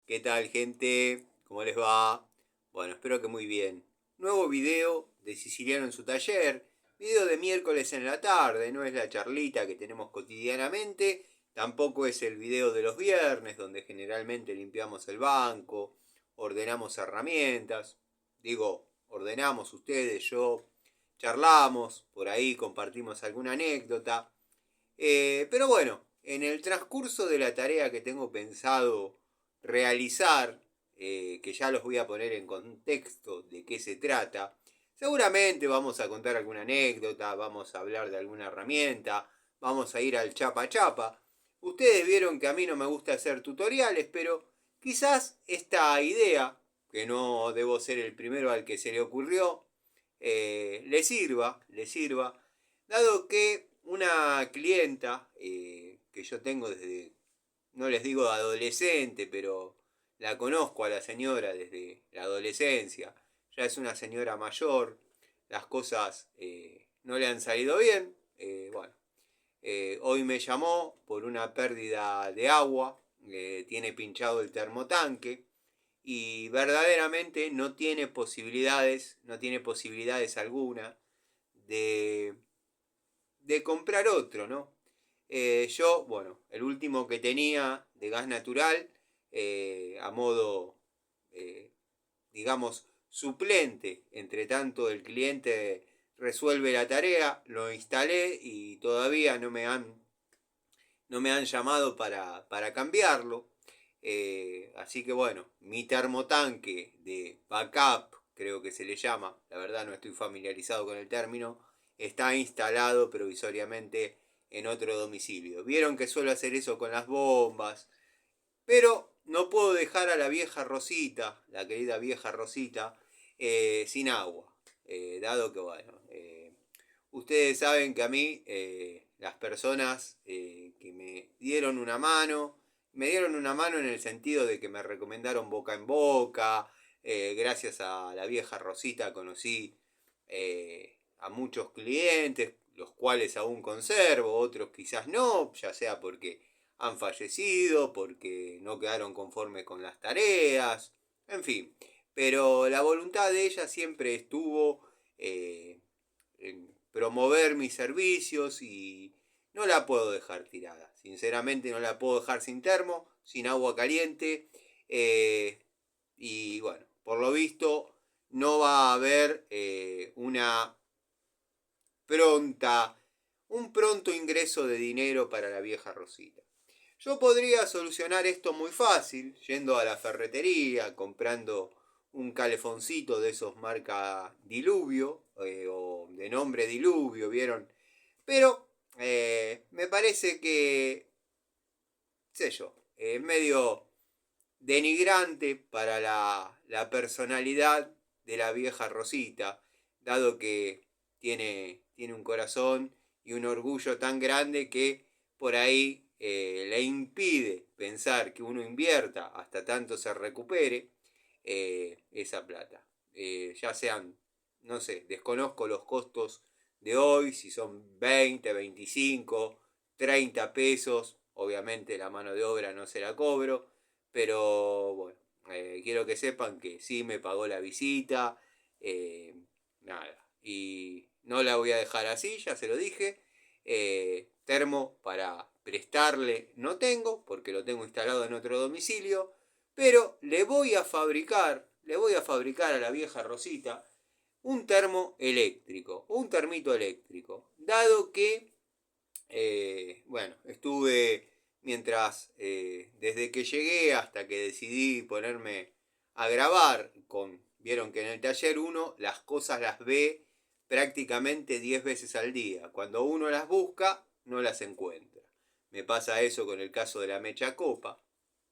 ¿Qué tal, gente? ¿Cómo les va? Bueno, espero que muy bien. Nuevo video de Siciliano en su taller. Video de miércoles en la tarde. No es la charlita que tenemos cotidianamente. Tampoco es el video de los viernes, donde generalmente limpiamos el banco, ordenamos herramientas. Digo, ordenamos ustedes, yo. Charlamos, por ahí compartimos alguna anécdota. Pero bueno, en el transcurso de la tarea que tengo pensado realizar, que ya los voy a poner en contexto de qué se trata, seguramente vamos a contar alguna anécdota, vamos a hablar de alguna herramienta, vamos a ir al chapa chapa. Ustedes vieron que a mí no me gusta hacer tutoriales, pero quizás esta idea, que no debo ser el primero al que se le ocurrió, le sirva, dado que una clienta que yo tengo desde, no les digo adolescente, pero la conozco a la señora desde la adolescencia, ya es una señora mayor, las cosas no le han salido bien, bueno, hoy me llamó por una pérdida de agua, tiene pinchado el termotanque y verdaderamente no tiene posibilidades alguna de comprar otro, ¿no? Yo, bueno, el último que tenía de gas natural, a modo, eh, digamos, suplente, entre tanto el cliente resuelve la tarea, lo instalé y todavía no me han llamado para cambiarlo. Así que bueno, mi termotanque de backup, creo que se le llama, la verdad no estoy familiarizado con el término, está instalado provisoriamente en otro domicilio. Vieron que suelo hacer eso con las bombas, pero no puedo dejar a la vieja Rosita, la querida vieja Rosita, sin agua. Dado que, bueno, ustedes saben que a mí las personas que me dieron una mano en el sentido de que me recomendaron boca en boca, gracias a la vieja Rosita conocí a muchos clientes, los cuales aún conservo, otros quizás no, ya sea porque han fallecido, porque no quedaron conformes con las tareas, en fin. Pero la voluntad de ella siempre estuvo en promover mis servicios y no la puedo dejar tirada. Sinceramente no la puedo dejar sin termo, sin agua caliente. Y bueno, por lo visto no va a haber pronta, un pronto ingreso de dinero para la vieja Rosita. Yo podría solucionar esto muy fácil, yendo a la ferretería, comprando un calefoncito de esos marca Diluvio, o de nombre Diluvio, ¿vieron? Pero me parece que, sé yo, es medio denigrante para la personalidad de la vieja Rosita, dado que tiene un corazón y un orgullo tan grande que por ahí le impide pensar que uno invierta hasta tanto se recupere esa plata. Ya sean, no sé, desconozco los costos de hoy, si son 20, 25, 30 pesos, obviamente la mano de obra no se la cobro, pero bueno, quiero que sepan que sí me pagó la visita, eh, nada, y no la voy a dejar así, ya se lo dije. Termo para prestarle no tengo, porque lo tengo instalado en otro domicilio, pero le voy a fabricar a la vieja Rosita un termo eléctrico, un termito eléctrico, dado que, bueno, estuve mientras, desde que llegué hasta que decidí ponerme a grabar, vieron que en el taller uno las cosas las ve prácticamente 10 veces al día. Cuando uno las busca, no las encuentra. Me pasa eso con el caso de la mecha copa.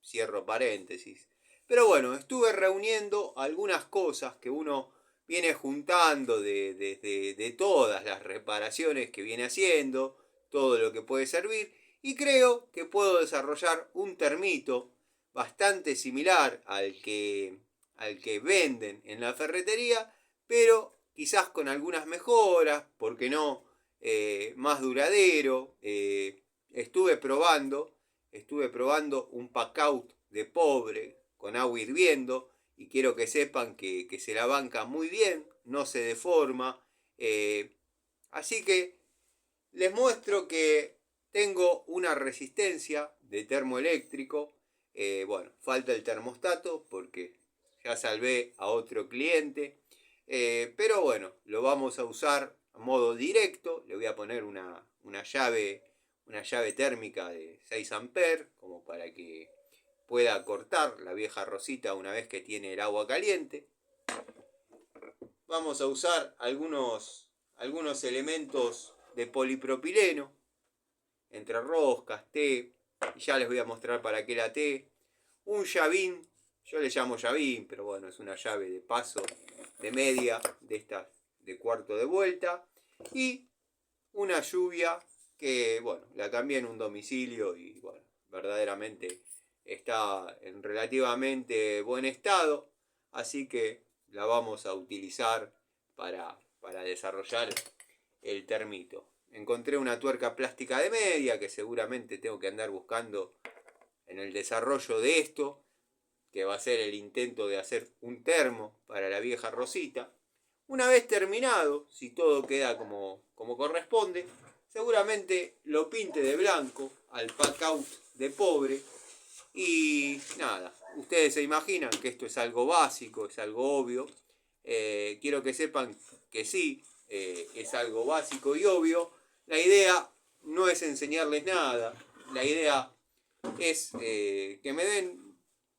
Cierro paréntesis. Pero bueno, estuve reuniendo algunas cosas que uno viene juntando de todas las reparaciones que viene haciendo, todo lo que puede servir, y creo que puedo desarrollar un termito bastante similar al que venden en la ferretería, pero quizás con algunas mejoras, porque no, más duradero. Estuve probando un pack-out de pobre, con agua hirviendo y quiero que sepan que se la banca muy bien, no se deforma. Así que les muestro que tengo una resistencia de termoeléctrico. Bueno, falta el termostato porque ya salvé a otro cliente. Pero bueno, lo vamos a usar a modo directo. Le voy a poner una llave térmica de 6 amperes como para que pueda cortar la vieja rosita una vez que tiene el agua caliente. Vamos a usar algunos elementos de polipropileno, entre roscas, té, y ya les voy a mostrar para qué la té. Un llavín, yo le llamo llavín, pero bueno, es una llave de paso de media, de estas de cuarto de vuelta. Y una lluvia que, bueno, la cambié en un domicilio y, bueno, verdaderamente está en relativamente buen estado. Así que la vamos a utilizar para desarrollar el termito. Encontré una tuerca plástica de media que seguramente tengo que andar buscando en el desarrollo de esto, que va a ser el intento de hacer un termo para la vieja rosita. Una vez terminado, si todo queda como corresponde, seguramente lo pinte de blanco al pack out de pobre. Y nada, ustedes se imaginan que esto es algo básico, es algo obvio. Quiero que sepan que sí, es algo básico y obvio. La idea no es enseñarles nada, la idea es que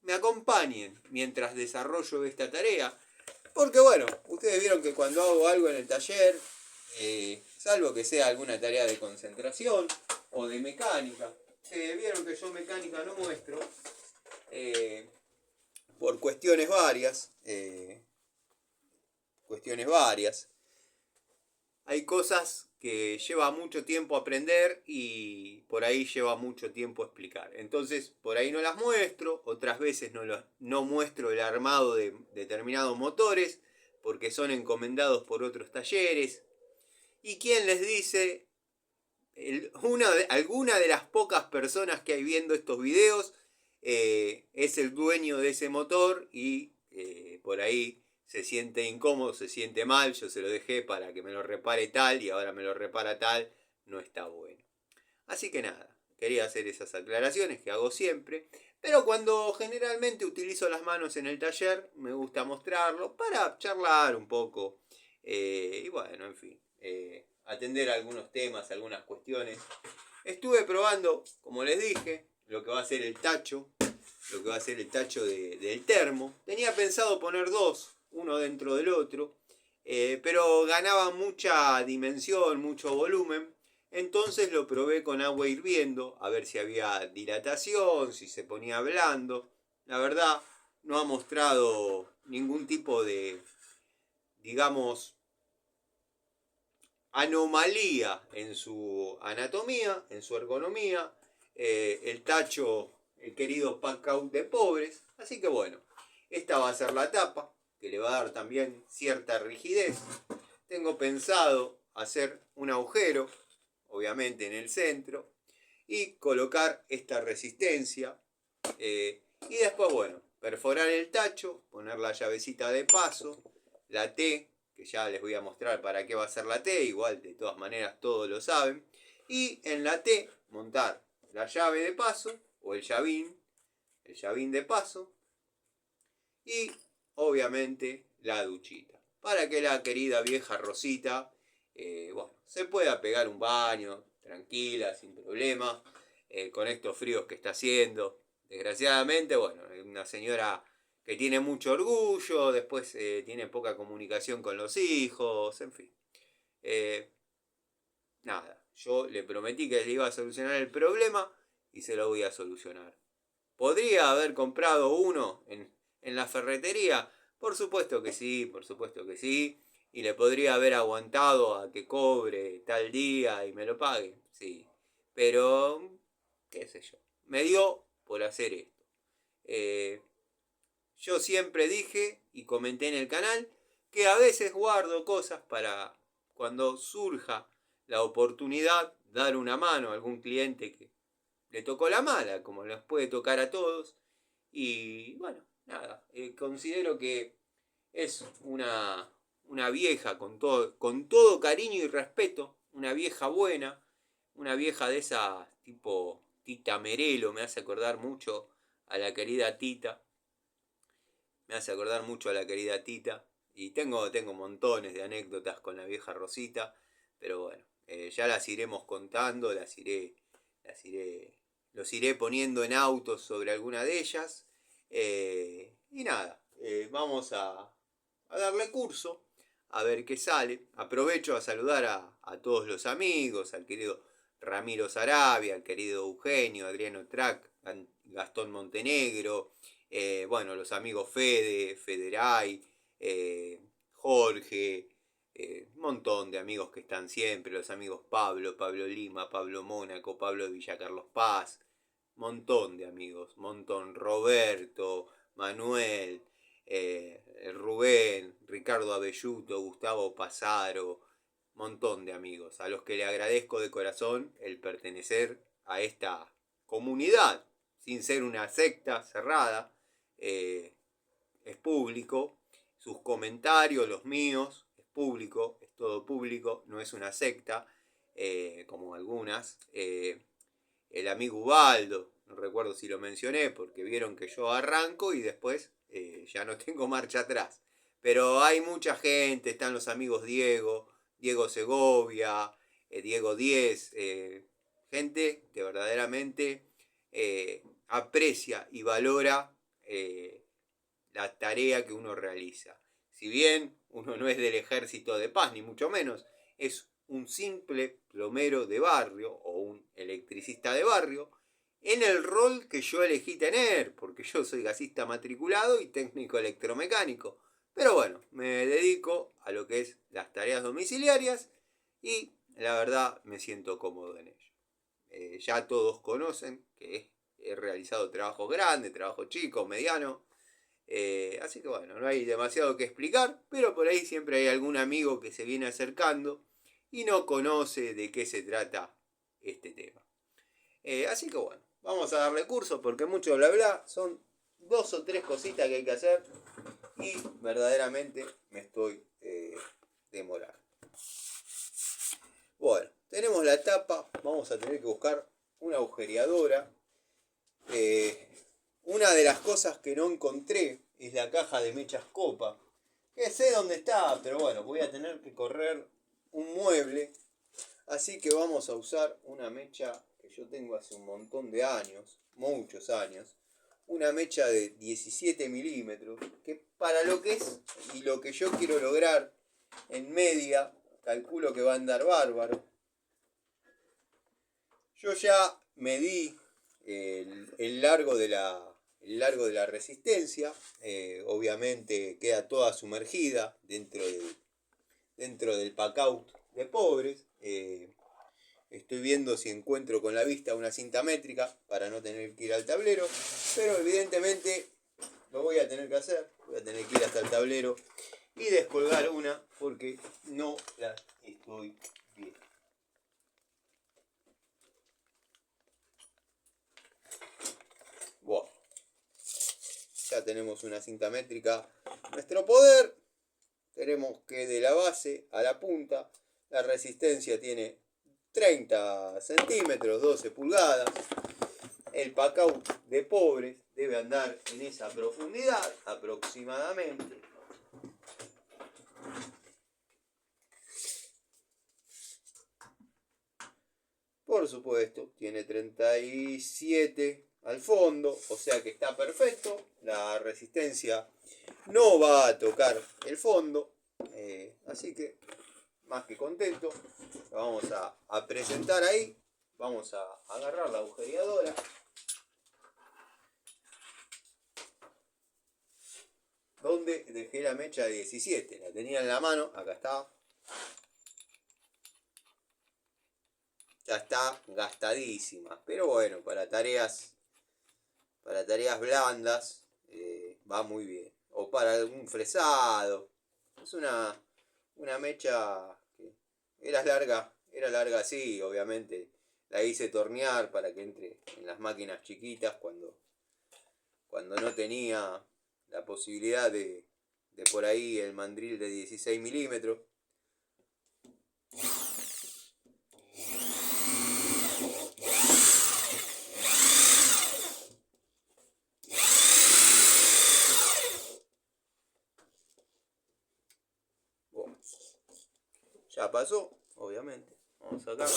me acompañen mientras desarrollo esta tarea. Porque bueno, ustedes vieron que cuando hago algo en el taller, salvo que sea alguna tarea de concentración o de mecánica, vieron que yo mecánica no muestro, por cuestiones varias. Hay cosas que lleva mucho tiempo aprender y por ahí lleva mucho tiempo explicar. Entonces, por ahí no las muestro, otras veces no muestro el armado de determinados motores porque son encomendados por otros talleres. ¿Y quién les dice? Alguna de las pocas personas que hay viendo estos videos es el dueño de ese motor y por ahí se siente incómodo, se siente mal, yo se lo dejé para que me lo repare tal y ahora me lo repara tal, no está bueno. Así que nada, quería hacer esas aclaraciones que hago siempre, pero cuando generalmente utilizo las manos en el taller, me gusta mostrarlo para charlar un poco y bueno, en fin, atender algunos temas, algunas cuestiones. Estuve probando, como les dije, lo que va a ser el tacho, del termo. Tenía pensado poner dos, uno dentro del otro, pero ganaba mucha dimensión, mucho volumen. Entonces lo probé con agua hirviendo, a ver si había dilatación, si se ponía blando. La verdad, no ha mostrado ningún tipo de, digamos, anomalía en su anatomía, en su ergonomía. El tacho, el querido pack out de pobres. Así que bueno, esta va a ser la tapa, que le va a dar también cierta rigidez. Tengo pensado hacer un agujero, obviamente en el centro, y colocar esta resistencia. Y después, bueno, perforar el tacho, poner la llavecita de paso, la T, que ya les voy a mostrar para qué va a ser la T, igual de todas maneras todos lo saben. Y en la T montar la llave de paso o el llavín de paso y obviamente la duchita. Para que la querida vieja Rosita, bueno, se pueda pegar un baño tranquila, sin problema, con estos fríos que está haciendo. Desgraciadamente, bueno, una señora que tiene mucho orgullo, después tiene poca comunicación con los hijos, en fin. Nada, yo le prometí que le iba a solucionar el problema y se lo voy a solucionar. ¿Podría haber comprado uno en la ferretería? Por supuesto que sí, por supuesto que sí. Y le podría haber aguantado a que cobre tal día y me lo pague, sí. Pero, qué sé yo, me dio por hacer esto. Yo siempre dije y comenté en el canal que a veces guardo cosas para cuando surja la oportunidad dar una mano a algún cliente que le tocó la mala, como les puede tocar a todos. Y bueno, nada, considero que es una vieja con todo cariño y respeto, una vieja buena, una vieja de esa tipo Tita Merelo, me hace acordar mucho a la querida Tita, me hace acordar mucho a la querida Tita, y tengo montones de anécdotas con la vieja Rosita, pero bueno, ya las iremos contando, las iré, los iré poniendo en autos sobre alguna de ellas, y nada, vamos a darle curso, a ver qué sale. Aprovecho a saludar a todos los amigos, al querido Ramiro Sarabia, al querido Eugenio, Adriano Trac, Gastón Montenegro, bueno, los amigos Fede, Federay, Jorge, un montón de amigos que están siempre, los amigos Pablo Lima, Pablo Mónaco, Pablo de Villa Carlos Paz, montón de amigos, montón, Roberto, Manuel, Rubén, Ricardo Abelluto, Gustavo Pasaro, montón de amigos, a los que le agradezco de corazón el pertenecer a esta comunidad, sin ser una secta cerrada, es público, sus comentarios, los míos, es público, es todo público, no es una secta, como algunas. El amigo Ubaldo, no recuerdo si lo mencioné, porque vieron que yo arranco y después ya no tengo marcha atrás. Pero hay mucha gente, están los amigos Diego Segovia, Diego Díez, gente que verdaderamente aprecia y valora la tarea que uno realiza. Si bien uno no es del ejército de paz, ni mucho menos, es un simple plomero de barrio o un electricista de barrio, en el rol que yo elegí tener, porque yo soy gasista matriculado y técnico electromecánico. Pero bueno, me dedico a lo que es las tareas domiciliarias y la verdad me siento cómodo en ello. Ya todos conocen que he realizado trabajos grandes, trabajos chicos, medianos. Así que bueno, no hay demasiado que explicar, pero por ahí siempre hay algún amigo que se viene acercando y no conoce de qué se trata este tema. Así que bueno, vamos a darle curso porque mucho bla bla, son 2 o 3 cositas que hay que hacer y verdaderamente me estoy demorando. Bueno, tenemos la tapa, vamos a tener que buscar una agujereadora. Una de las cosas que no encontré es la caja de mechas copa. Que sé dónde está, pero bueno, voy a tener que correr un mueble. Así que vamos a usar una mecha que yo tengo hace un montón de años, muchos años. Una mecha de 17 milímetros, que para lo que es y lo que yo quiero lograr en media, calculo que va a andar bárbaro. Yo ya medí el largo de la resistencia, obviamente queda toda sumergida dentro del pack-out de pobres. Estoy viendo si encuentro con la vista una cinta métrica para no tener que ir al tablero, pero evidentemente lo voy a tener que hacer, voy a tener que ir hasta el tablero y descolgar una porque no la estoy viendo. Bueno, ya tenemos una cinta métrica en nuestro poder. Tenemos que de la base a la punta la resistencia tiene 30 centímetros, 12 pulgadas. El pack-out de pobres debe andar en esa profundidad aproximadamente. Por supuesto, tiene 37 al fondo, o sea que está perfecto. La resistencia no va a tocar el fondo, así que más que contento. Lo vamos a presentar ahí. Vamos a agarrar la agujereadora. Donde dejé la mecha de 17. La tenía en la mano. Acá está. Ya está gastadísima. Pero bueno, para tareas blandas va muy bien. O para algún fresado. Es una mecha que era larga así, obviamente. La hice tornear para que entre en las máquinas chiquitas cuando no tenía la posibilidad de por ahí el mandril de 16 milímetros. Bueno, ya pasó, obviamente. Vamos a sacar.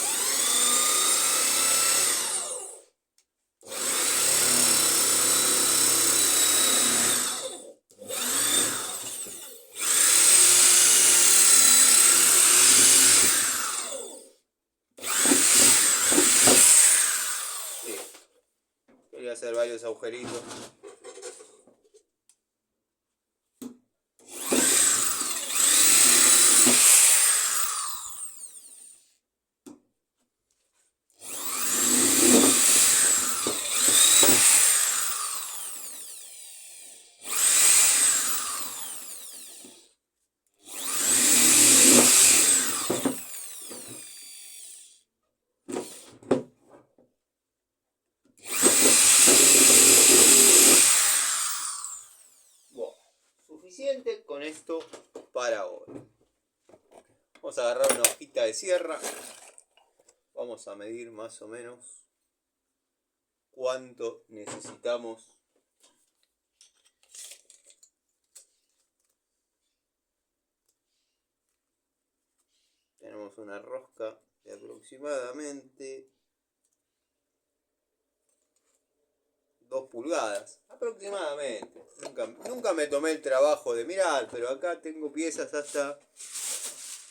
Quería hacer varios agujeritos. Suficiente con esto para hoy. Vamos a agarrar una hojita de sierra. Vamos a medir más o menos cuánto necesitamos. Tenemos una rosca de aproximadamente 2 pulgadas, aproximadamente. Nunca me tomé el trabajo de mirar, pero acá tengo piezas hasta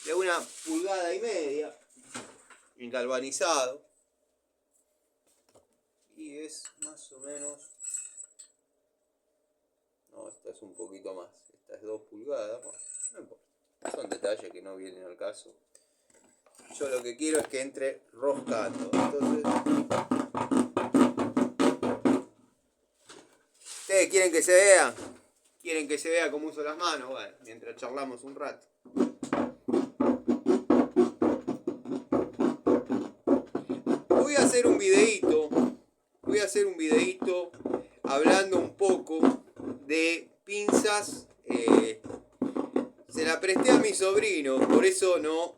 de 1,5 pulgadas en galvanizado. Y es más o menos... No, esta es un poquito más. Esta es 2 pulgadas. Bueno, no importa. Son detalles que no vienen al caso. Yo lo que quiero es que entre roscando. Entonces... ¿Ustedes quieren que se vea? ¿Quieren que se vea cómo uso las manos? Bueno, mientras charlamos un rato. Voy a hacer un videíto hablando un poco de pinzas. Se la presté a mi sobrino, por eso no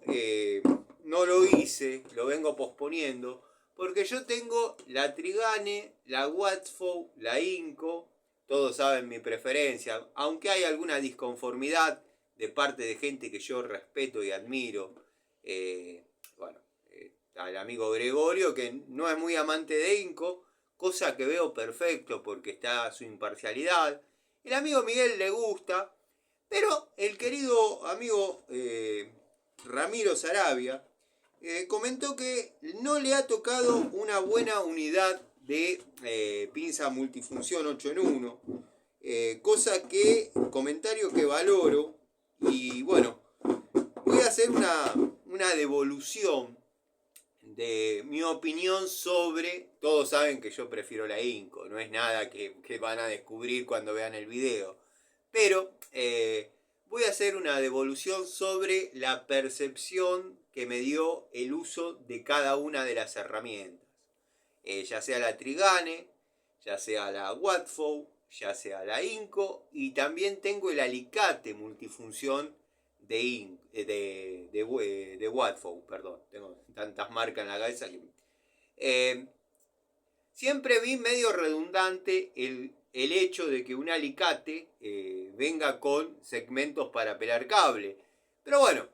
lo hice, lo vengo posponiendo. Porque yo tengo la Trigane, la Watfow, la Inco. Todos saben mi preferencia, aunque hay alguna disconformidad de parte de gente que yo respeto y admiro. Al amigo Gregorio, que no es muy amante de Inco, cosa que veo perfecto porque está su imparcialidad. El amigo Miguel le gusta, pero el querido amigo Ramiro Sarabia comentó que no le ha tocado una buena unidad de pinza multifunción 8 en 1, comentario que valoro. Y bueno, voy a hacer una devolución de mi opinión sobre... Todos saben que yo prefiero la Inco, no es nada que van a descubrir cuando vean el video, pero voy a hacer una devolución sobre la percepción que me dio el uso de cada una de las herramientas. Ya sea la Trigane, ya sea la Watfow, ya sea la Inco, y también tengo el alicate multifunción de Watfow, perdón, tengo tantas marcas en la cabeza que... siempre vi medio redundante el hecho de que un alicate venga con segmentos para pelar cable. Pero bueno,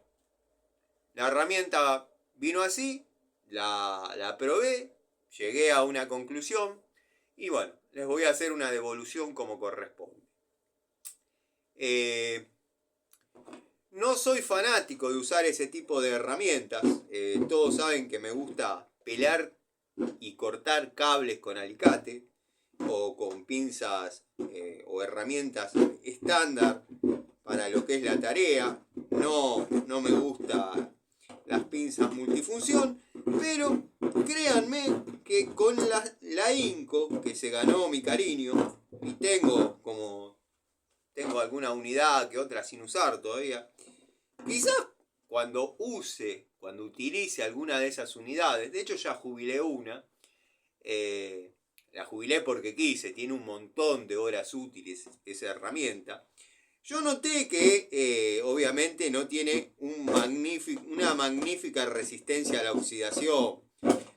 la herramienta vino así, la probé, llegué a una conclusión y bueno, les voy a hacer una devolución como corresponde. No soy fanático de usar ese tipo de herramientas. Todos saben que me gusta pelar y cortar cables con alicate o con pinzas o herramientas estándar para lo que es la tarea. No me gusta las pinzas multifunción, pero créanme que con la Inco, que se ganó mi cariño, y tengo alguna unidad que otra sin usar todavía, quizás cuando utilice alguna de esas unidades, de hecho ya jubilé una, la jubilé porque quise, tiene un montón de horas útiles esa herramienta. Yo noté que obviamente no tiene una magnífica resistencia a la oxidación.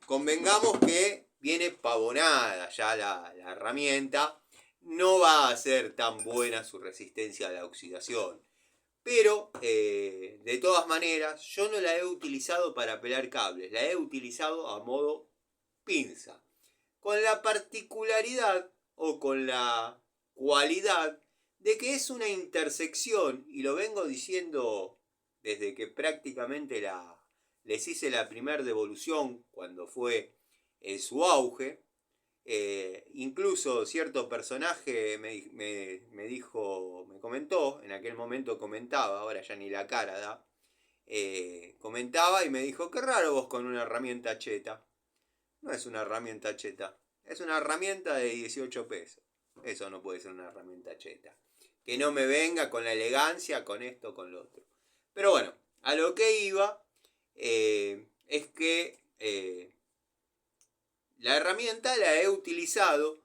Convengamos que viene pavonada ya la herramienta. No va a ser tan buena su resistencia a la oxidación. Pero, de todas maneras, yo no la he utilizado para pelar cables. La he utilizado a modo pinza. Con la particularidad o con la cualidad de que es una intersección, y lo vengo diciendo desde que prácticamente les hice la primera devolución cuando fue en su auge. Incluso cierto personaje me dijo, me comentó, en aquel momento comentaba, ahora ya ni la cara da, comentaba y me dijo, qué raro vos con una herramienta cheta. No es una herramienta cheta, es una herramienta de 18 pesos. Eso no puede ser una herramienta cheta. Que no me venga con la elegancia, con esto, con lo otro. Pero bueno, a lo que iba es que la herramienta la he utilizado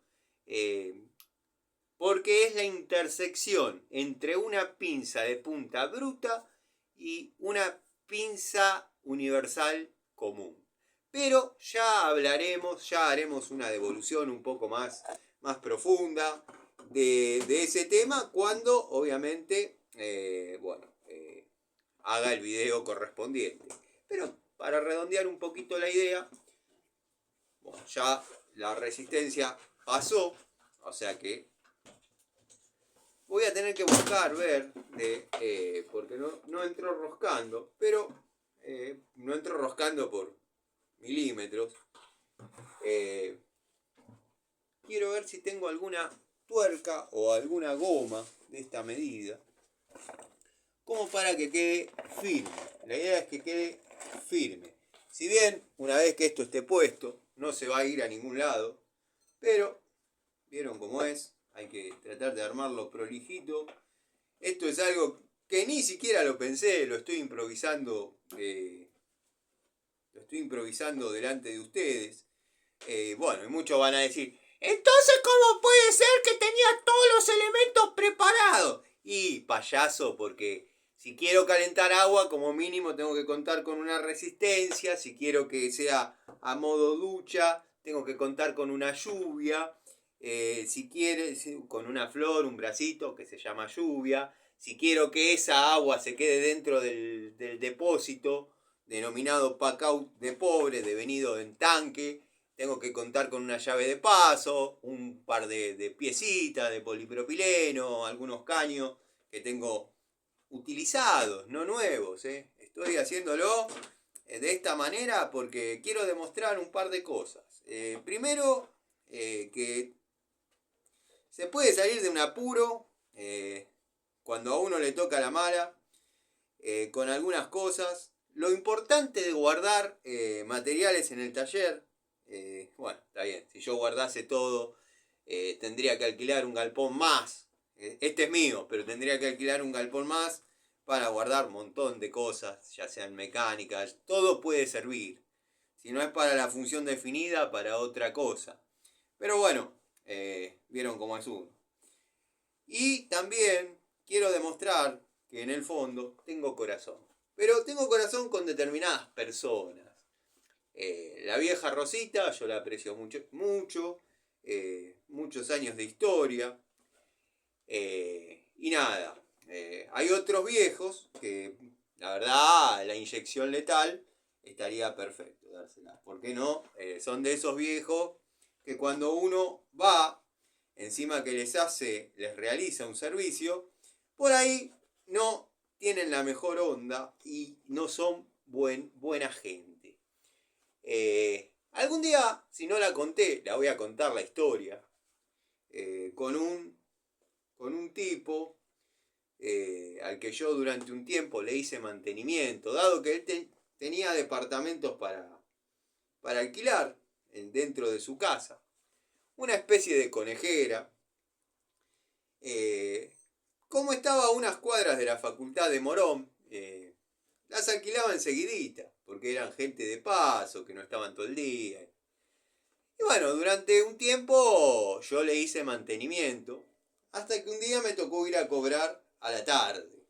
porque es la intersección entre una pinza de punta bruta y una pinza universal común. Pero ya hablaremos, ya haremos una devolución un poco más profunda de ese tema cuando obviamente haga el video correspondiente. Pero para redondear un poquito la idea, bueno, ya la resistencia pasó, o sea que voy a tener que buscar, ver, porque no entró roscando, pero no entró roscando por milímetros. Quiero ver si tengo alguna tuerca o alguna goma de esta medida, como para que quede firme. La idea es que quede firme. Si bien, una vez que esto esté puesto, no se va a ir a ningún lado, pero, ¿vieron cómo es? Hay que tratar de armarlo prolijito. Esto es algo que ni siquiera lo pensé, lo estoy improvisando delante de ustedes. Bueno, y muchos van a decir, entonces, ¿cómo puede ser que tenía todos los elementos preparados? Y payaso, porque si quiero calentar agua, como mínimo tengo que contar con una resistencia. Si quiero que sea a modo ducha, tengo que contar con una lluvia. Si quieres, con una flor, un bracito que se llama lluvia. Si quiero que esa agua se quede dentro del depósito, denominado pack-out de pobre, devenido en tanque, tengo que contar con una llave de paso, un par de piecitas de polipropileno, algunos caños que tengo utilizados, no nuevos. Estoy haciéndolo de esta manera porque quiero demostrar un par de cosas. Primero, que se puede salir de un apuro cuando a uno le toca la mala con algunas cosas. Lo importante de guardar materiales en el taller, bueno, está bien, si yo guardase todo, tendría que alquilar un galpón más. Este es mío, pero tendría que alquilar un galpón más para guardar un montón de cosas, ya sean mecánicas, todo puede servir. Si no es para la función definida, para otra cosa. Pero bueno, vieron cómo es uno. Y también quiero demostrar que en el fondo tengo corazón. Pero tengo corazón con determinadas personas. La vieja Rosita, yo la aprecio mucho, muchos años de historia. Y nada, hay otros viejos que, la verdad, la inyección letal estaría perfecto dársela. ¿Por qué no? Son de esos viejos que cuando uno va, encima que les realiza un servicio, por ahí no tienen la mejor onda y no son buena gente. Algún día, si no la conté, la voy a contar la historia. Con un tipo al que yo durante un tiempo le hice mantenimiento, dado que él tenía departamentos para alquilar dentro de su casa. Una especie de conejera. Como estaba a unas cuadras de la facultad de Morón, las alquilaba enseguidita, porque eran gente de paso, que no estaban todo el día. Y bueno, durante un tiempo yo le hice mantenimiento, hasta que un día me tocó ir a cobrar a la tarde.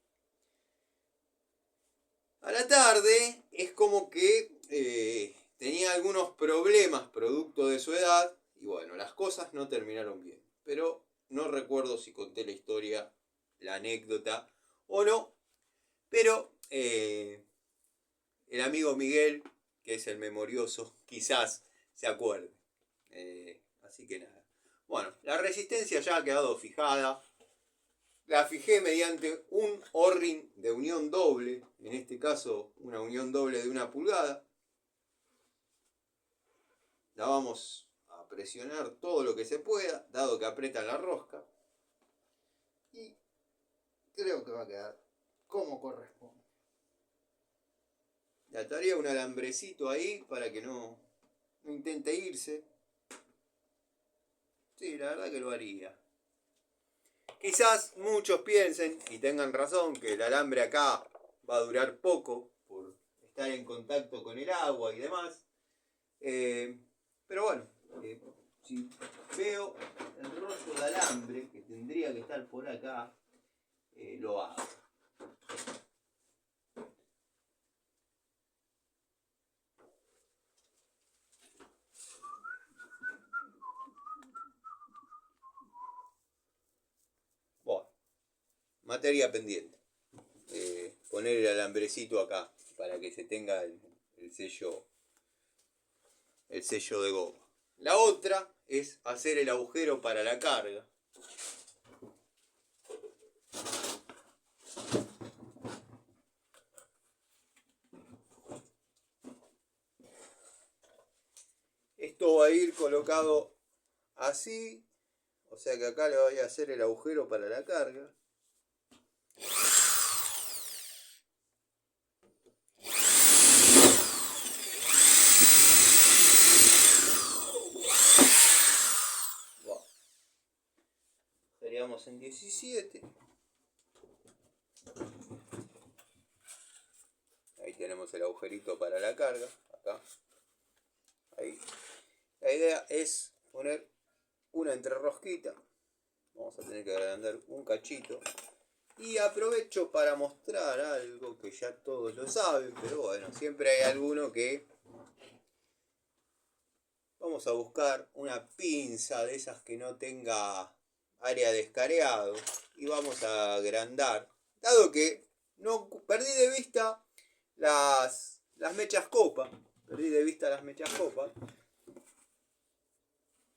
A la tarde es como que tenía algunos problemas producto de su edad, y bueno, las cosas no terminaron bien. Pero no recuerdo si conté la historia, la anécdota o no, pero el amigo Miguel, que es el memorioso, quizás se acuerde. Así que nada. Bueno, la resistencia ya ha quedado fijada. La fijé mediante un O-ring de unión doble, en este caso una unión doble de 1 pulgada. La vamos a presionar todo lo que se pueda, dado que aprieta la rosca. Y creo que va a quedar como corresponde. Le ataría un alambrecito ahí para que no intente irse. Sí, la verdad que lo haría. Quizás muchos piensen, y tengan razón, que el alambre acá va a durar poco por estar en contacto con el agua y demás. Pero bueno, si veo el rollo de alambre que tendría que estar por acá, lo hago. Bueno, materia pendiente. Poner el alambrecito acá para que se tenga el sello de goma. La otra es hacer el agujero para la carga. Esto va a ir colocado así, o sea que acá le voy a hacer el agujero para la carga. Seríamos en 17. Ahí tenemos el agujerito para la carga, acá. Ahí. La idea es poner una entrerrosquita. Vamos a tener que agrandar un cachito. Y aprovecho para mostrar algo que ya todos lo saben, pero bueno, siempre hay alguno que... Vamos a buscar una pinza de esas que no tenga área de escareado y vamos a agrandar. Dado que no perdí de vista las mechas copa,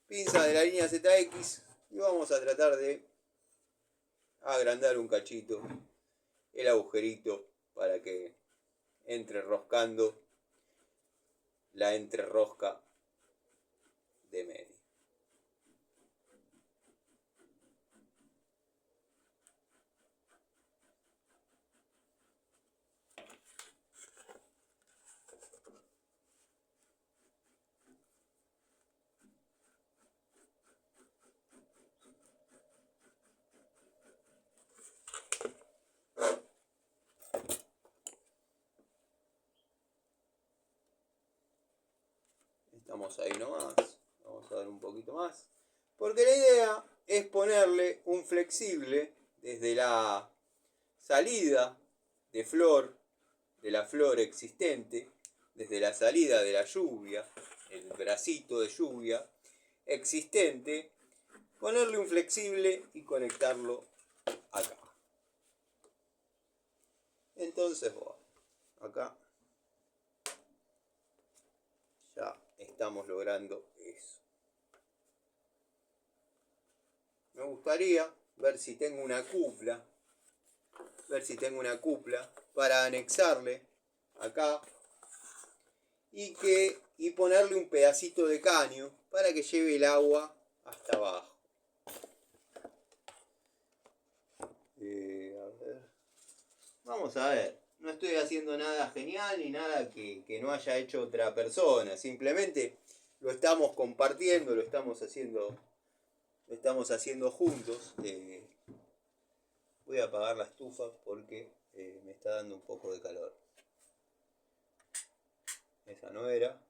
pinza de la línea ZX, y vamos a tratar de agrandar un cachito el agujerito para que entre roscando la entrerrosca de medio. Estamos ahí nomás. Vamos a dar un poquito más. Porque la idea es ponerle un flexible desde la salida de flor, de la flor existente, desde la salida de la lluvia, el bracito de lluvia existente, ponerle un flexible y conectarlo acá. Entonces, bueno, acá ya estamos logrando eso. Me gustaría ver si tengo una cupla, para anexarle acá y ponerle un pedacito de caño para que lleve el agua hasta abajo. A ver. Vamos a ver. No estoy haciendo nada genial ni nada que no haya hecho otra persona. Simplemente lo estamos compartiendo, lo estamos haciendo juntos. Voy a apagar la estufa porque me está dando un poco de calor. Esa no era.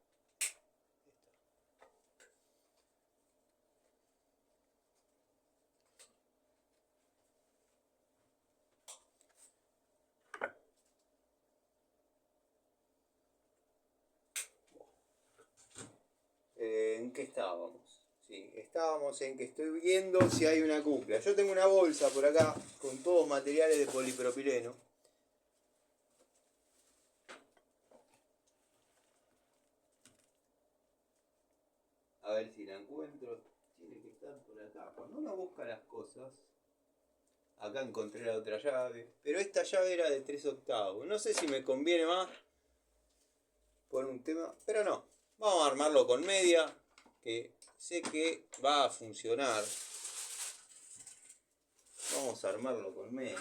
¿en qué estábamos? Sí, estábamos en que estoy viendo si hay una cupla. Yo tengo una bolsa por acá con todos materiales de polipropileno. A ver si la encuentro. Tiene que estar por acá. Cuando uno busca las cosas. Acá encontré la otra llave. Pero esta llave era de 3/8. No sé si me conviene más por un tema. Pero no. Vamos a armarlo con media. Que sé que va a funcionar. Vamos a armarlo con media.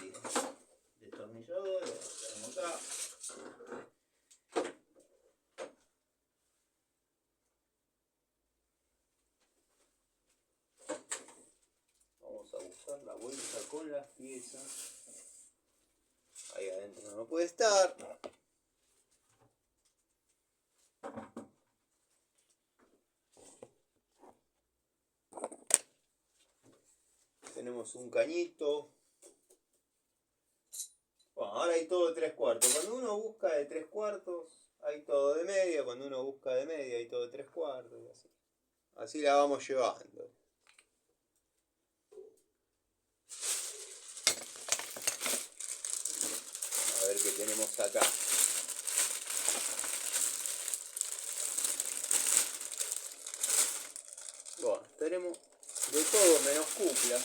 Destornillador. Lo acá. Vamos a buscar la bolsa con las piezas. Ahí adentro no puede estar. Tenemos un cañito. Bueno, ahora hay todo de 3/4. Cuando uno busca de 3/4, hay todo de media. Cuando uno busca de media, hay todo de 3/4. Y así. Así la vamos llevando. A ver qué tenemos acá. Bueno, tenemos de todo menos cupla.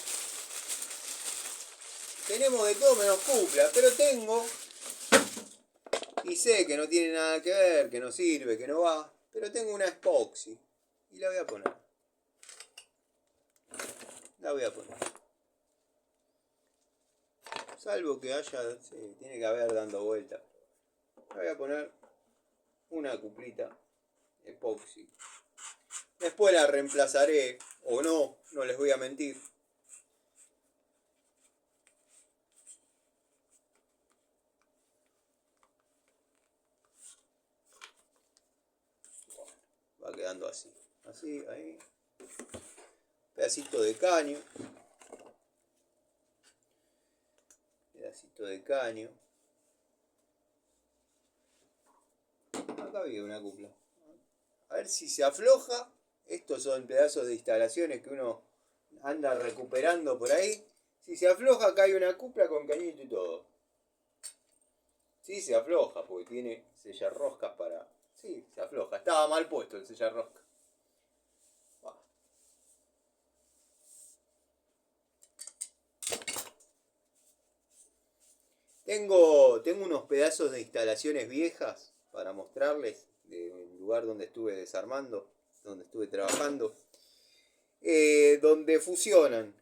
Tenemos de todo menos cupla, pero tengo, y sé que no tiene nada que ver, que no sirve, que no va, pero tengo una epoxi y la voy a poner. La voy a poner. Salvo que haya, sí, tiene que haber dando vuelta. La voy a poner una cuplita epoxi. Después la reemplazaré, o no, no les voy a mentir. Va quedando así. Así, ahí. Pedacito de caño. Pedacito de caño. Acá había una cupla. A ver si se afloja. Estos son pedazos de instalaciones que uno anda recuperando por ahí. Si se afloja, acá hay una cupla con cañito y todo. Sí, se afloja, porque tiene sellarroscas para... Sí, se afloja. Estaba mal puesto el sellarrosca. Tengo unos pedazos de instalaciones viejas para mostrarles del lugar donde estuve desarmando, donde estuve trabajando, donde fusionan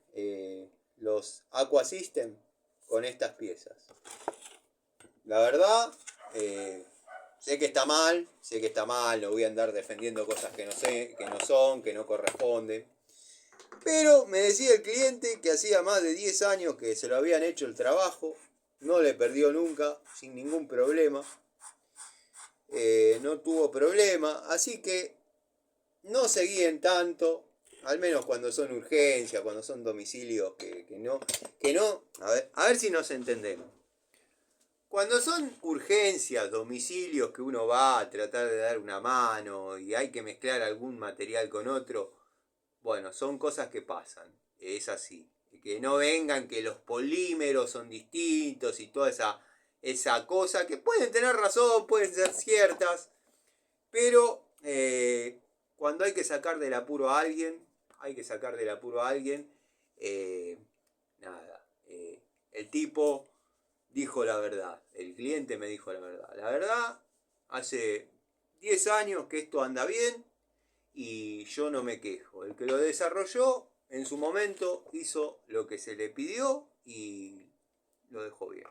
los Aqua System con estas piezas. La verdad, sé que está mal, no voy a andar defendiendo cosas que no sé, que no son, que no corresponden. Pero me decía el cliente que hacía más de 10 años que se lo habían hecho el trabajo, no le perdió nunca, sin ningún problema. No tuvo problema, así que no se guíen tanto, al menos cuando son urgencias, cuando son domicilios que no, a ver si nos entendemos. Cuando son urgencias, domicilios que uno va a tratar de dar una mano y hay que mezclar algún material con otro, bueno, son cosas que pasan, es así. Que no vengan que los polímeros son distintos y toda esa cosa, que pueden tener razón, pueden ser ciertas, pero cuando hay que sacar del apuro a alguien, nada, el tipo dijo la verdad, el cliente me dijo la verdad. La verdad, hace 10 años que esto anda bien y yo no me quejo. El que lo desarrolló en su momento hizo lo que se le pidió y lo dejó bien.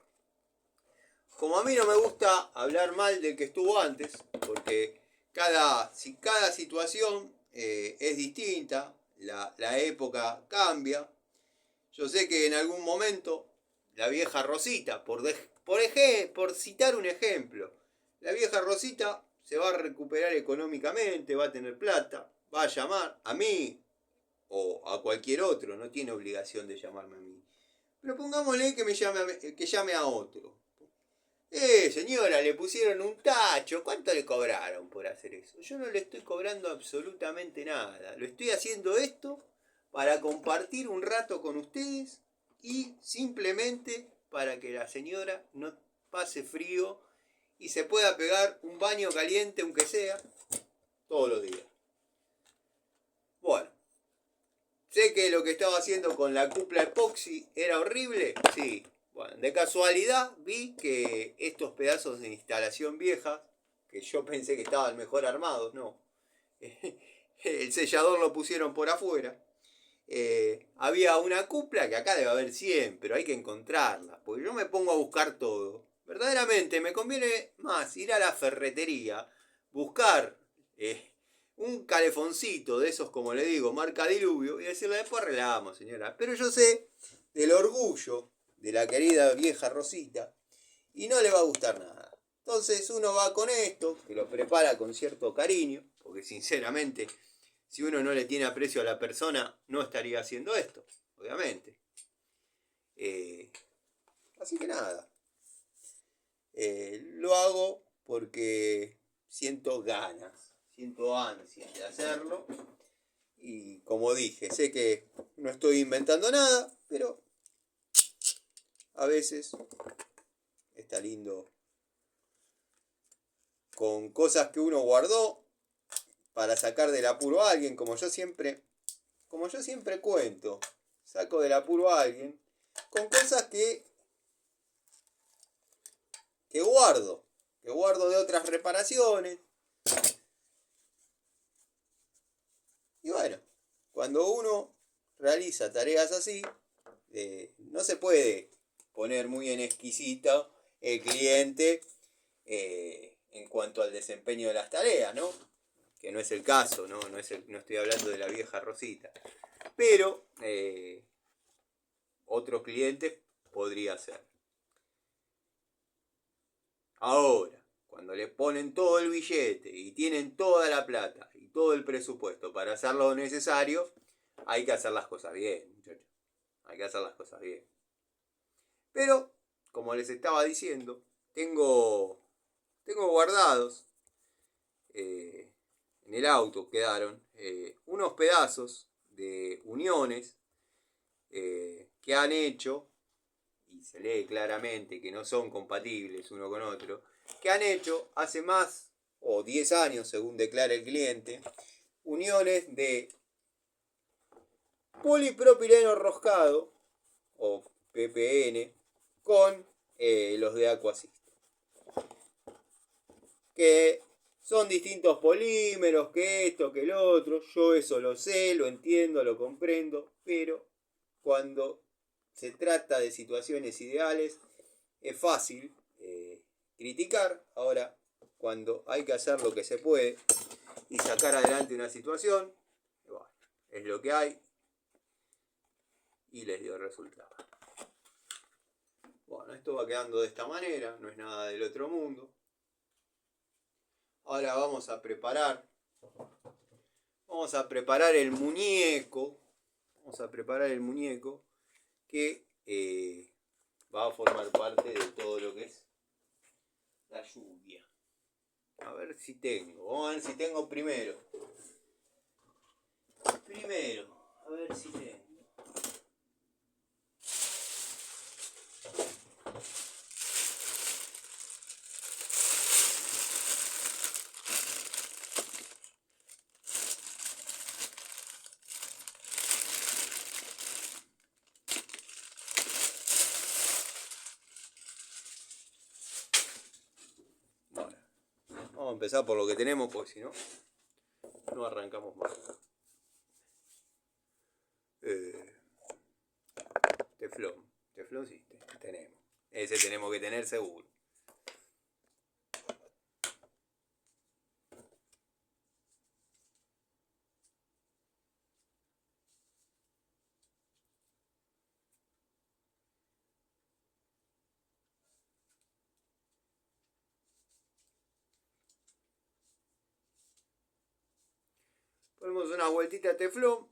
Como a mí no me gusta hablar mal del que estuvo antes, porque cada situación es distinta, la época cambia. Yo sé que en algún momento la vieja Rosita, por citar un ejemplo, la vieja Rosita se va a recuperar económicamente, va a tener plata, va a llamar a mí o a cualquier otro, no tiene obligación de llamarme a mí. Pero pongámosle que llame a otro. Señora, le pusieron un tacho. ¿Cuánto le cobraron por hacer eso? Yo no le estoy cobrando absolutamente nada. Lo estoy haciendo esto para compartir un rato con ustedes y simplemente para que la señora no pase frío y se pueda pegar un baño caliente, aunque sea, todos los días. Bueno, sé que lo que estaba haciendo con la cupla epoxi era horrible, sí. Bueno, de casualidad vi que estos pedazos de instalación vieja, que yo pensé que estaban mejor armados, no. El sellador lo pusieron por afuera. Había una cupla que acá debe haber 100, pero hay que encontrarla, porque yo me pongo a buscar todo. Verdaderamente me conviene más ir a la ferretería, buscar un calefoncito de esos, como le digo, marca Diluvio, y decirle, después arreglamos, señora. Pero yo sé del orgullo de la querida vieja Rosita y no le va a gustar nada. Entonces uno va con esto, que lo prepara con cierto cariño, porque sinceramente, si uno no le tiene aprecio a la persona, no estaría haciendo esto, obviamente. Así que nada, lo hago porque siento ganas, siento ansias de hacerlo. Y como dije, sé que no estoy inventando nada, pero a veces está lindo con cosas que uno guardó para sacar del apuro a alguien, como yo siempre cuento. Saco del apuro a alguien con cosas que guardo de otras reparaciones. Y bueno, cuando uno realiza tareas así, no se puede poner muy en exquisito el cliente en cuanto al desempeño de las tareas, ¿no? Que no es el caso, ¿no? No estoy hablando de la vieja Rosita. Pero otros clientes podría ser. Ahora, cuando le ponen todo el billete y tienen toda la plata y todo el presupuesto para hacer lo necesario, hay que hacer las cosas bien, muchachos. Hay que hacer las cosas bien. Pero, como les estaba diciendo, tengo guardados, en el auto quedaron, unos pedazos de uniones que han hecho, y se lee claramente que no son compatibles uno con otro, que han hecho hace más o 10 años, según declara el cliente, uniones de polipropileno roscado, o PPN, con los de Aquasist. Que son distintos polímeros, que esto, que el otro. Yo eso lo sé, lo entiendo, lo comprendo, pero cuando se trata de situaciones ideales es fácil criticar. Ahora, cuando hay que hacer lo que se puede y sacar adelante una situación, bueno, es lo que hay y les dio resultado. Bueno, esto va quedando de esta manera, no es nada del otro mundo. Ahora vamos a preparar el muñeco. Vamos a preparar el muñeco que va a formar parte de todo lo que es la lluvia. A ver si tengo. Vamos a ver si tengo primero. A ver si tengo. Bueno, vamos a empezar por lo que tenemos, porque si no, no arrancamos más. Teflón sí, tenemos. Ese tenemos que tener seguro. Ponemos una vueltita de teflón.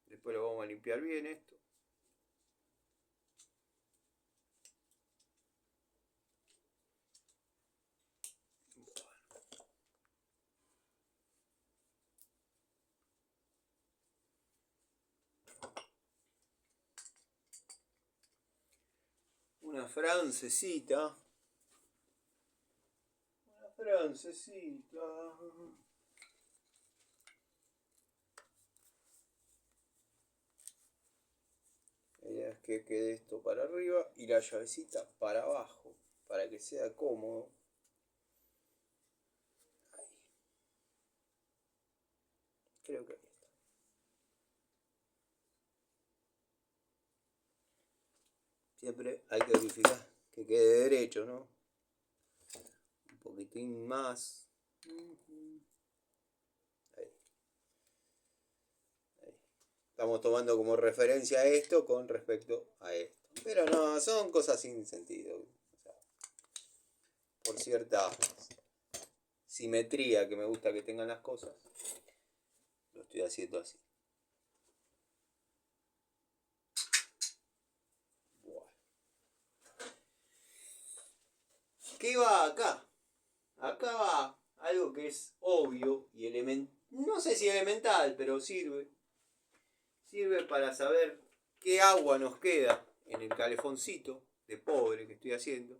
Después lo vamos a limpiar bien esto. francesita. Una francesita. La idea es que quede esto para arriba y la llavecita para abajo, para que sea cómodo. Ahí. Creo que ahí está. Siempre hay que verificar que quede derecho, ¿no? Un poquitín más. Ahí. Ahí. Estamos tomando como referencia esto con respecto a esto. Pero no, son cosas sin sentido. O sea, por cierta simetría que me gusta que tengan las cosas, lo estoy haciendo así. Bueno. ¿Qué va acá? Acá va algo que es obvio y elemental. No sé si elemental, pero sirve. Sirve para saber qué agua nos queda en el calefoncito de pobre que estoy haciendo.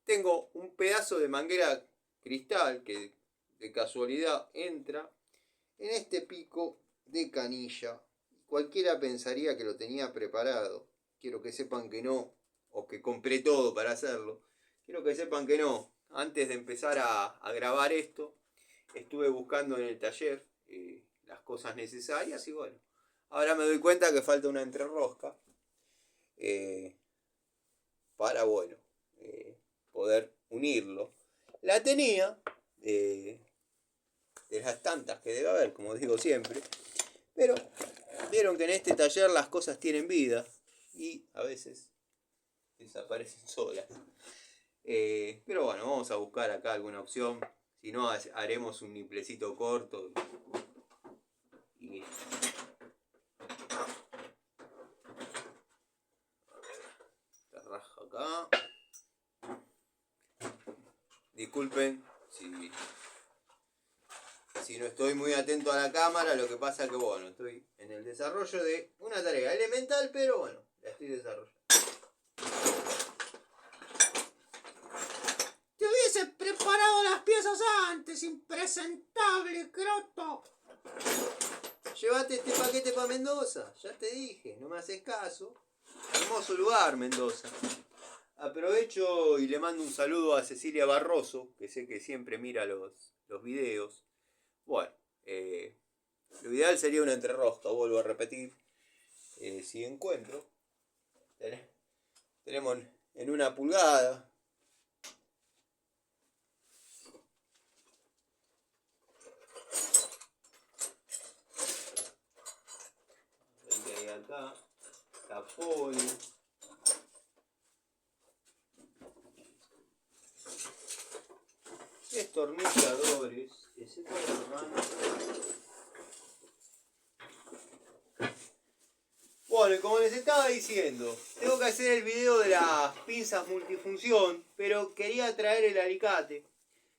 Tengo un pedazo de manguera cristal que de casualidad entra en este pico de canilla. Cualquiera pensaría que lo tenía preparado. Quiero que sepan que no, o que compré todo para hacerlo. Quiero que sepan que no. Antes de empezar a grabar esto, estuve buscando en el taller las cosas necesarias y bueno, ahora me doy cuenta que falta una entrerrosca para, bueno, poder unirlo. La tenía, de las tantas que debe haber, como digo siempre, pero vieron que en este taller las cosas tienen vida y a veces desaparecen solas. Pero bueno, vamos a buscar acá alguna opción. Si no, haremos un niplecito corto y listo. Esta raja acá. Disculpen si no estoy muy atento a la cámara, lo que pasa que bueno, estoy en el desarrollo de una tarea elemental, pero bueno, la estoy desarrollando. ¡Te hubiese preparado las piezas antes, impresentable, croto! Llévate este paquete para Mendoza, ya te dije, no me haces caso. Hermoso lugar, Mendoza. Aprovecho y le mando un saludo a Cecilia Barroso, que sé que siempre mira los videos. Bueno, lo ideal sería una entrerrosca, vuelvo a repetir. Si encuentro, tenemos en 1 pulgada. Que hay acá, tapones. Destornilladores, ese bueno, y como les estaba diciendo, tengo que hacer el video de las pinzas multifunción, pero quería traer el alicate,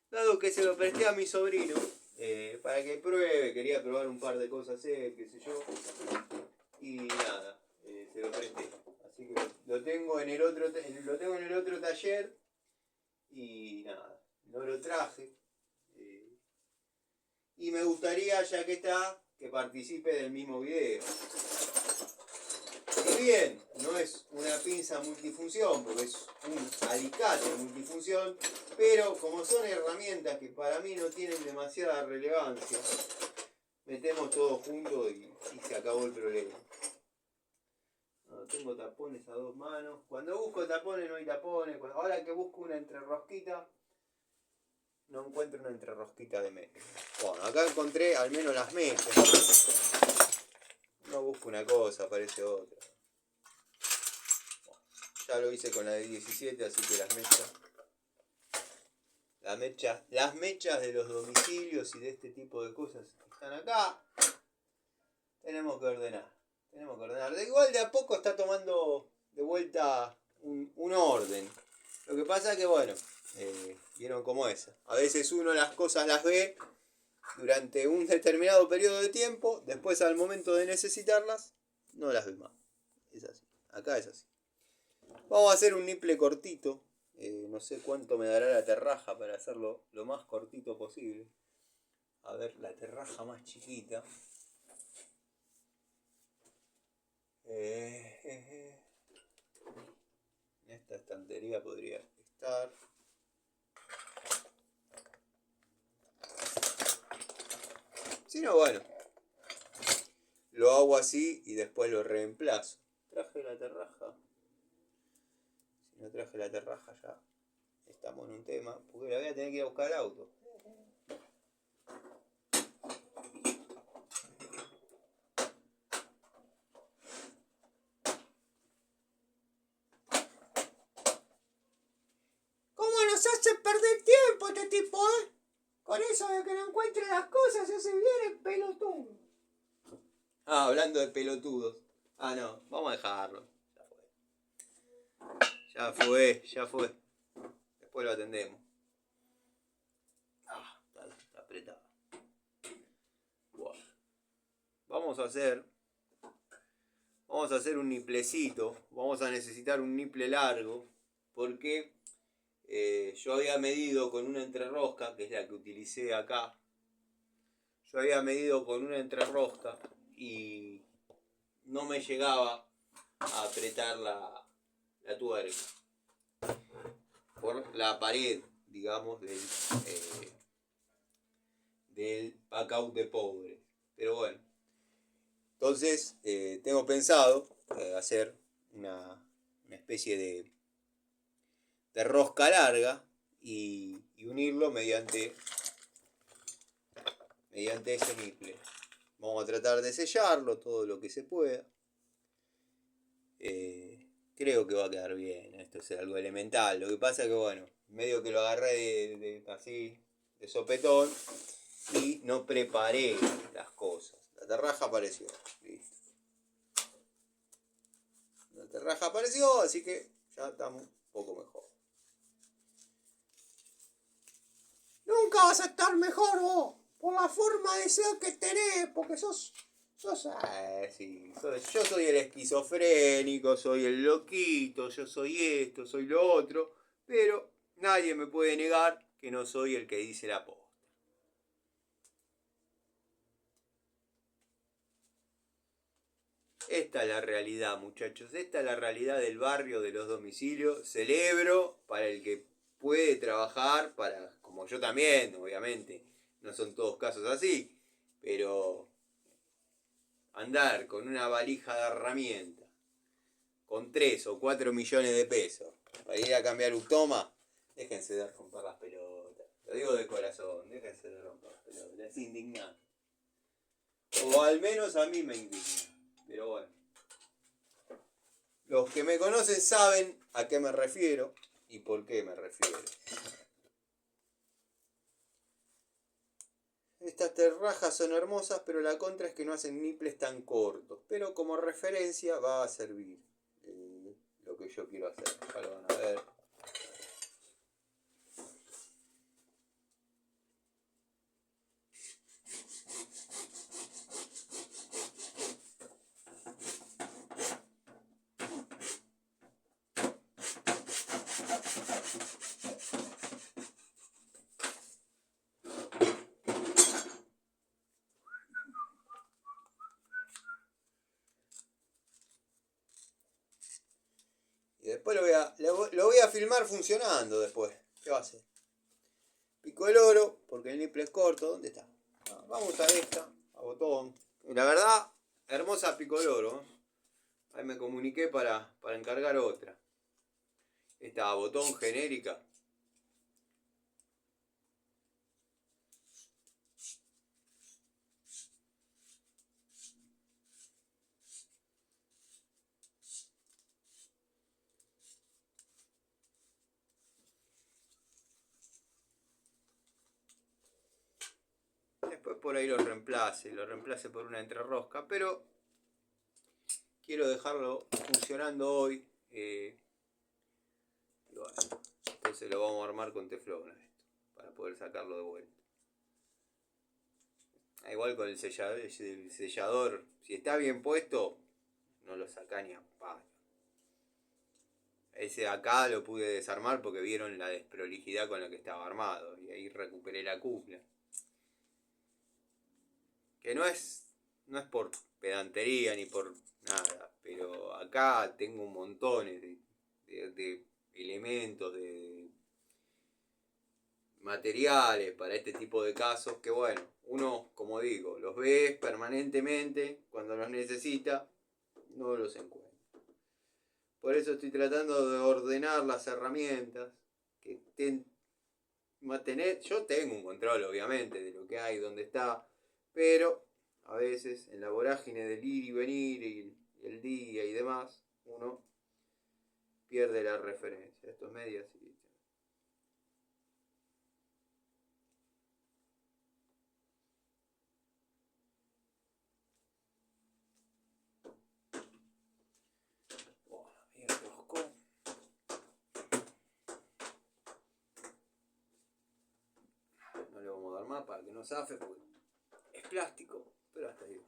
dado que se lo presté a mi sobrino, para que pruebe, quería probar un par de cosas, qué sé yo, y nada, se lo presté. Así que lo tengo en el otro taller, y nada, no lo traje. Y me gustaría, ya que está, que participe del mismo video. Si bien no es una pinza multifunción, porque es un alicate multifunción, pero como son herramientas que para mí no tienen demasiada relevancia, metemos todo junto y se acabó el problema. No, tengo tapones a 2 manos. Cuando busco tapones no hay tapones. Ahora que busco una entrerrosquita, no encuentro una entrerrosquita de medio. Bueno, acá encontré al menos las mechas. No busco una cosa, aparece otra. Bueno, ya lo hice con la de 17, así que las mechas de los domicilios y de este tipo de cosas que están acá, tenemos que ordenar. De igual de a poco está tomando de vuelta un orden. Lo que pasa es que bueno, vieron cómo es. A veces uno las cosas las ve durante un determinado periodo de tiempo, después al momento de necesitarlas, no las ve más. Es así. Acá es así. Vamos a hacer un nipple cortito. No sé cuánto me dará la terraja para hacerlo lo más cortito posible. A ver, la terraja más chiquita. En esta estantería podría estar. Si no, bueno, lo hago así y después lo reemplazo. Traje la terraja. Si no traje la terraja ya estamos en un tema. Porque la voy a tener que ir a buscar el auto. ¿Cómo nos hace perder tiempo este tipo, eh? Con eso de que no encuentre las cosas se hace bien el pelotudo. Ah, hablando de pelotudos. Ah, no, vamos a dejarlo. Ya fue. Después lo atendemos. Ah, está apretado. Bueno. Vamos a hacer un niplecito. Vamos a necesitar un niple largo. Porque yo había medido con una entrerrosca, que es la que utilicé acá. Yo había medido con una entrerrosca y no me llegaba a apretar la tuerca por la pared, digamos, del pack-out de pobre. Pero bueno, entonces tengo pensado hacer una especie de rosca larga y unirlo mediante ese nipple. Vamos a tratar de sellarlo todo lo que se pueda. Creo que va a quedar bien. Esto es algo elemental. Lo que pasa es que, bueno, medio que lo agarré así, de sopetón, y no preparé las cosas. La terraja apareció. Listo. La terraja apareció, así que ya estamos un poco mejor. Nunca vas a estar mejor vos, por la forma de ser que tenés, porque sos sí, yo soy el esquizofrénico, soy el loquito, yo soy esto, soy lo otro, pero nadie me puede negar que no soy el que dice la posta. Esta es la realidad, muchachos, esta es la realidad del barrio, de los domicilios. Celebro para el que puede trabajar, como yo también, obviamente, no son todos casos así, pero andar con una valija de herramientas, con 3 o 4 millones de pesos, para ir a cambiar un toma, déjense de romper las pelotas. Lo digo de corazón, déjense de romper las pelotas, es indignante. O al menos a mí me indigna. Pero bueno. Los que me conocen saben a qué me refiero y por qué me refiero. Estas terrajas son hermosas, pero la contra es que no hacen niples tan cortos. Pero como referencia va a servir lo que yo quiero hacer. Ya lo van a ver. Y después lo voy a filmar funcionando después. ¿Qué va a hacer? Pico el oro, porque el nipple es corto. ¿Dónde está? Vamos a usar esta, a botón. Y la verdad, hermosa pico el oro. Ahí me comuniqué para encargar otra. Esta a botón genérica. Después por ahí lo reemplace por una entrerrosca, pero quiero dejarlo funcionando hoy. Bueno, entonces lo vamos a armar con teflón esto, para poder sacarlo de vuelta. Igual con el sellador, si está bien puesto, no lo saca ni a palo. Ese acá lo pude desarmar porque vieron la desprolijidad con la que estaba armado. Y ahí recuperé la cupla. Que no es por pedantería ni por nada. Pero acá tengo montones de elementos, de materiales para este tipo de casos. Que bueno, uno, como digo, los ve permanentemente. Cuando los necesita, no los encuentra. Por eso estoy tratando de ordenar las herramientas que estén mantener. Yo tengo un control, obviamente, de lo que hay, dónde está, pero a veces en la vorágine del ir y venir y el día y demás, uno pierde la referencia. Estos medias y no le vamos a dar más para que no zafe porque es plástico, pero hasta ahí.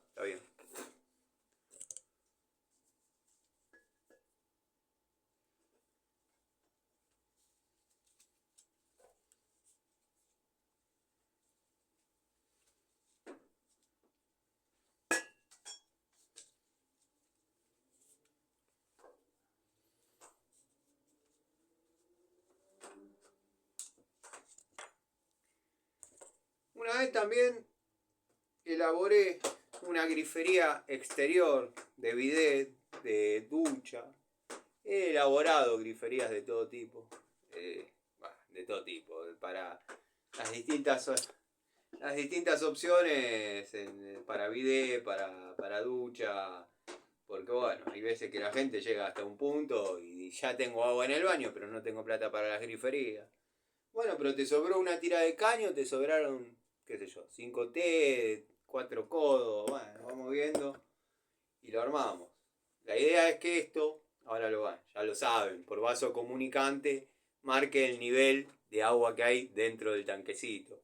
Está bien. Una vez también elaboré una grifería exterior de bidet, de ducha. He elaborado griferías de todo tipo. De todo tipo. Para las distintas opciones para bidet, para ducha. Porque bueno, hay veces que la gente llega hasta un punto y ya tengo agua en el baño, pero no tengo plata para las griferías. Bueno, pero te sobró una tira de caño, te sobraron, qué sé yo, 5T, 4 codos, bueno, vamos viendo y lo armamos. La idea es que esto, ahora ya lo saben, por vaso comunicante, marque el nivel de agua que hay dentro del tanquecito.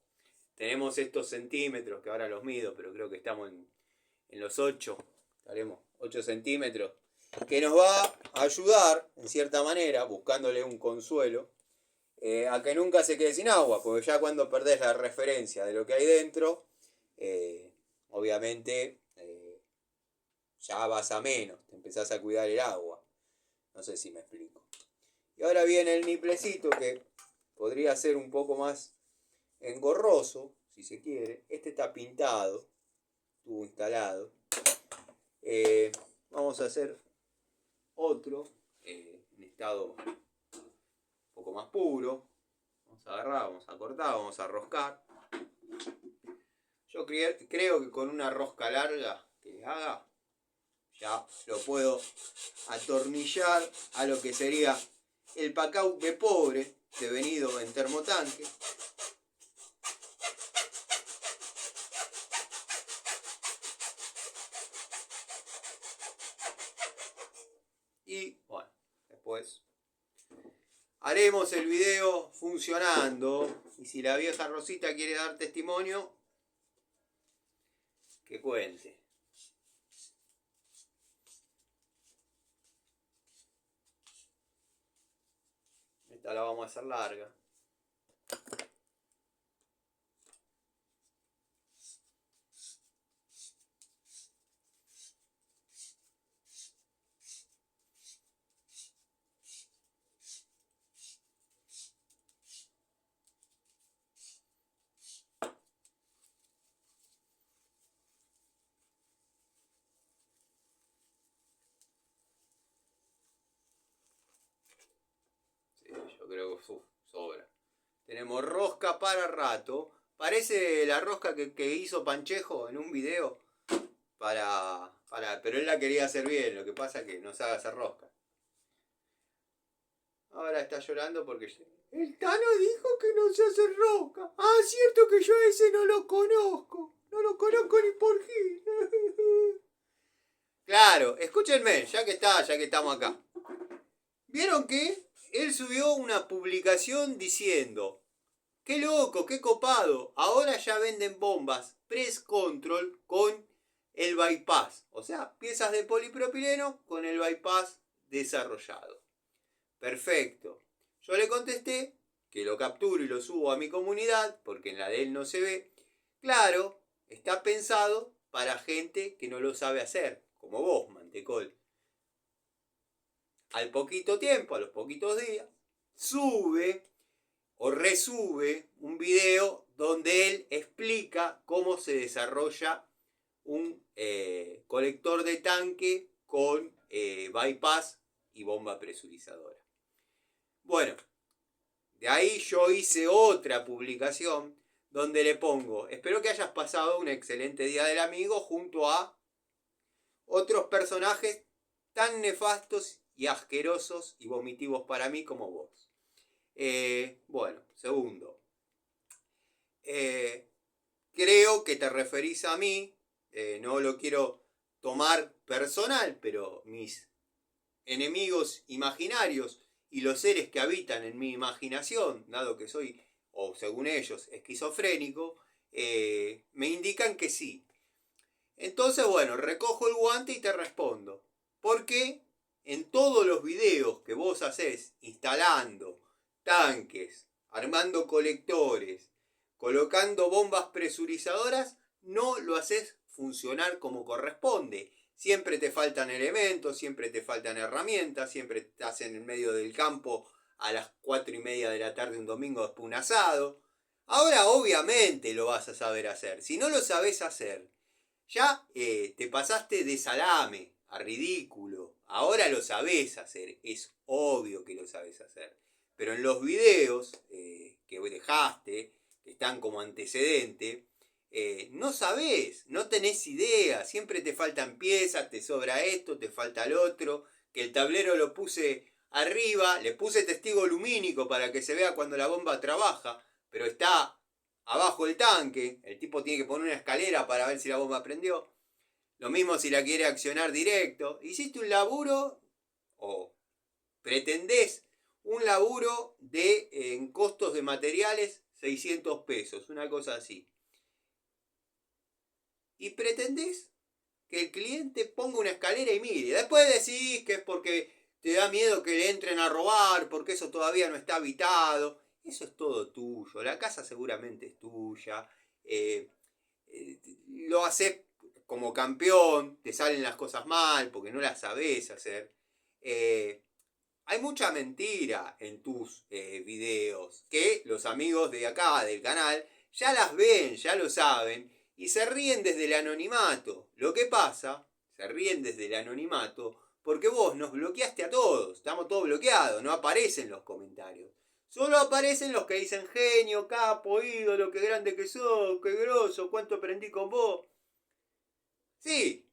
Tenemos estos centímetros, que ahora los mido, pero creo que estamos en los 8, estaremos 8 centímetros, que nos va a ayudar, en cierta manera, buscándole un consuelo, a que nunca se quede sin agua, porque ya cuando perdés la referencia de lo que hay dentro, obviamente ya vas a menos, te empezás a cuidar el agua. No sé si me explico. Y ahora viene el niplecito que podría ser un poco más engorroso, si se quiere. Este está pintado, estuvo instalado. Vamos a hacer otro en estado un poco más puro. Vamos a agarrar, vamos a cortar, vamos a roscar. Yo creo que con una rosca larga que haga, ya lo puedo atornillar a lo que sería el pacau de pobre devenido en termotanque. Y bueno, después haremos el video funcionando. Y si la vieja Rosita quiere dar testimonio, que cuente. Esta la vamos a hacer larga. Yo creo que sobra. Tenemos rosca para rato. Parece la rosca que hizo Panchejo en un video. Pero él la quería hacer bien. Lo que pasa es que no sabe hacer rosca. Ahora está llorando porque el Tano dijo que no se hace rosca. Ah, cierto que yo a ese no lo conozco. No lo conozco ni por qué. Claro, escúchenme, ya que estamos acá. ¿Vieron que él subió una publicación diciendo: ¡Qué loco, qué copado! Ahora ya venden bombas Press Control con el bypass. O sea, piezas de polipropileno con el bypass desarrollado. Perfecto. Yo le contesté que lo capturo y lo subo a mi comunidad, porque en la de él no se ve. Claro, está pensado para gente que no lo sabe hacer, como vos, Mantecol. Al poquito tiempo, a los poquitos días, sube o resube un video donde él explica cómo se desarrolla un colector de tanque con bypass y bomba presurizadora. Bueno, de ahí yo hice otra publicación donde le pongo: espero que hayas pasado un excelente día del amigo junto a otros personajes tan nefastos y asquerosos y vomitivos para mí como vos. Bueno, segundo. Creo que te referís a mí. No lo quiero tomar personal, pero mis enemigos imaginarios y los seres que habitan en mi imaginación, dado que soy, o según ellos, esquizofrénico, me indican que sí. Entonces, bueno, recojo el guante y te respondo. Porque en todos los videos que vos hacés instalando tanques, armando colectores, colocando bombas presurizadoras, no lo haces funcionar como corresponde. Siempre te faltan elementos, siempre te faltan herramientas, siempre estás en el medio del campo a las 4:30 de la tarde un domingo después de un asado. Ahora obviamente lo vas a saber hacer. Si no lo sabes hacer, ya te pasaste de salame a ridículo. Ahora lo sabés hacer, es obvio que lo sabés hacer. Pero en los videos que dejaste, que están como antecedente, no sabés, no tenés idea. Siempre te faltan piezas, te sobra esto, te falta el otro. Que el tablero lo puse arriba, le puse testigo lumínico para que se vea cuando la bomba trabaja, pero está abajo el tanque. El tipo tiene que poner una escalera para ver si la bomba prendió. Lo mismo si la quiere accionar directo. Hiciste un laburo o pretendés un laburo de en costos de materiales 600 pesos, una cosa así. Y pretendés que el cliente ponga una escalera y mire. Después decís que es porque te da miedo que le entren a robar, porque eso todavía no está habitado. Eso es todo tuyo. La casa seguramente es tuya. Lo haces como campeón, te salen las cosas mal porque no las sabés hacer. Hay mucha mentira en tus videos que los amigos de acá, del canal, ya las ven, ya lo saben y se ríen desde el anonimato. Lo que pasa, se ríen desde el anonimato porque vos nos bloqueaste a todos, estamos todos bloqueados, no aparecen los comentarios. Solo aparecen los que dicen genio, capo, ídolo, qué grande que sos, qué groso, cuánto aprendí con vos. Sí,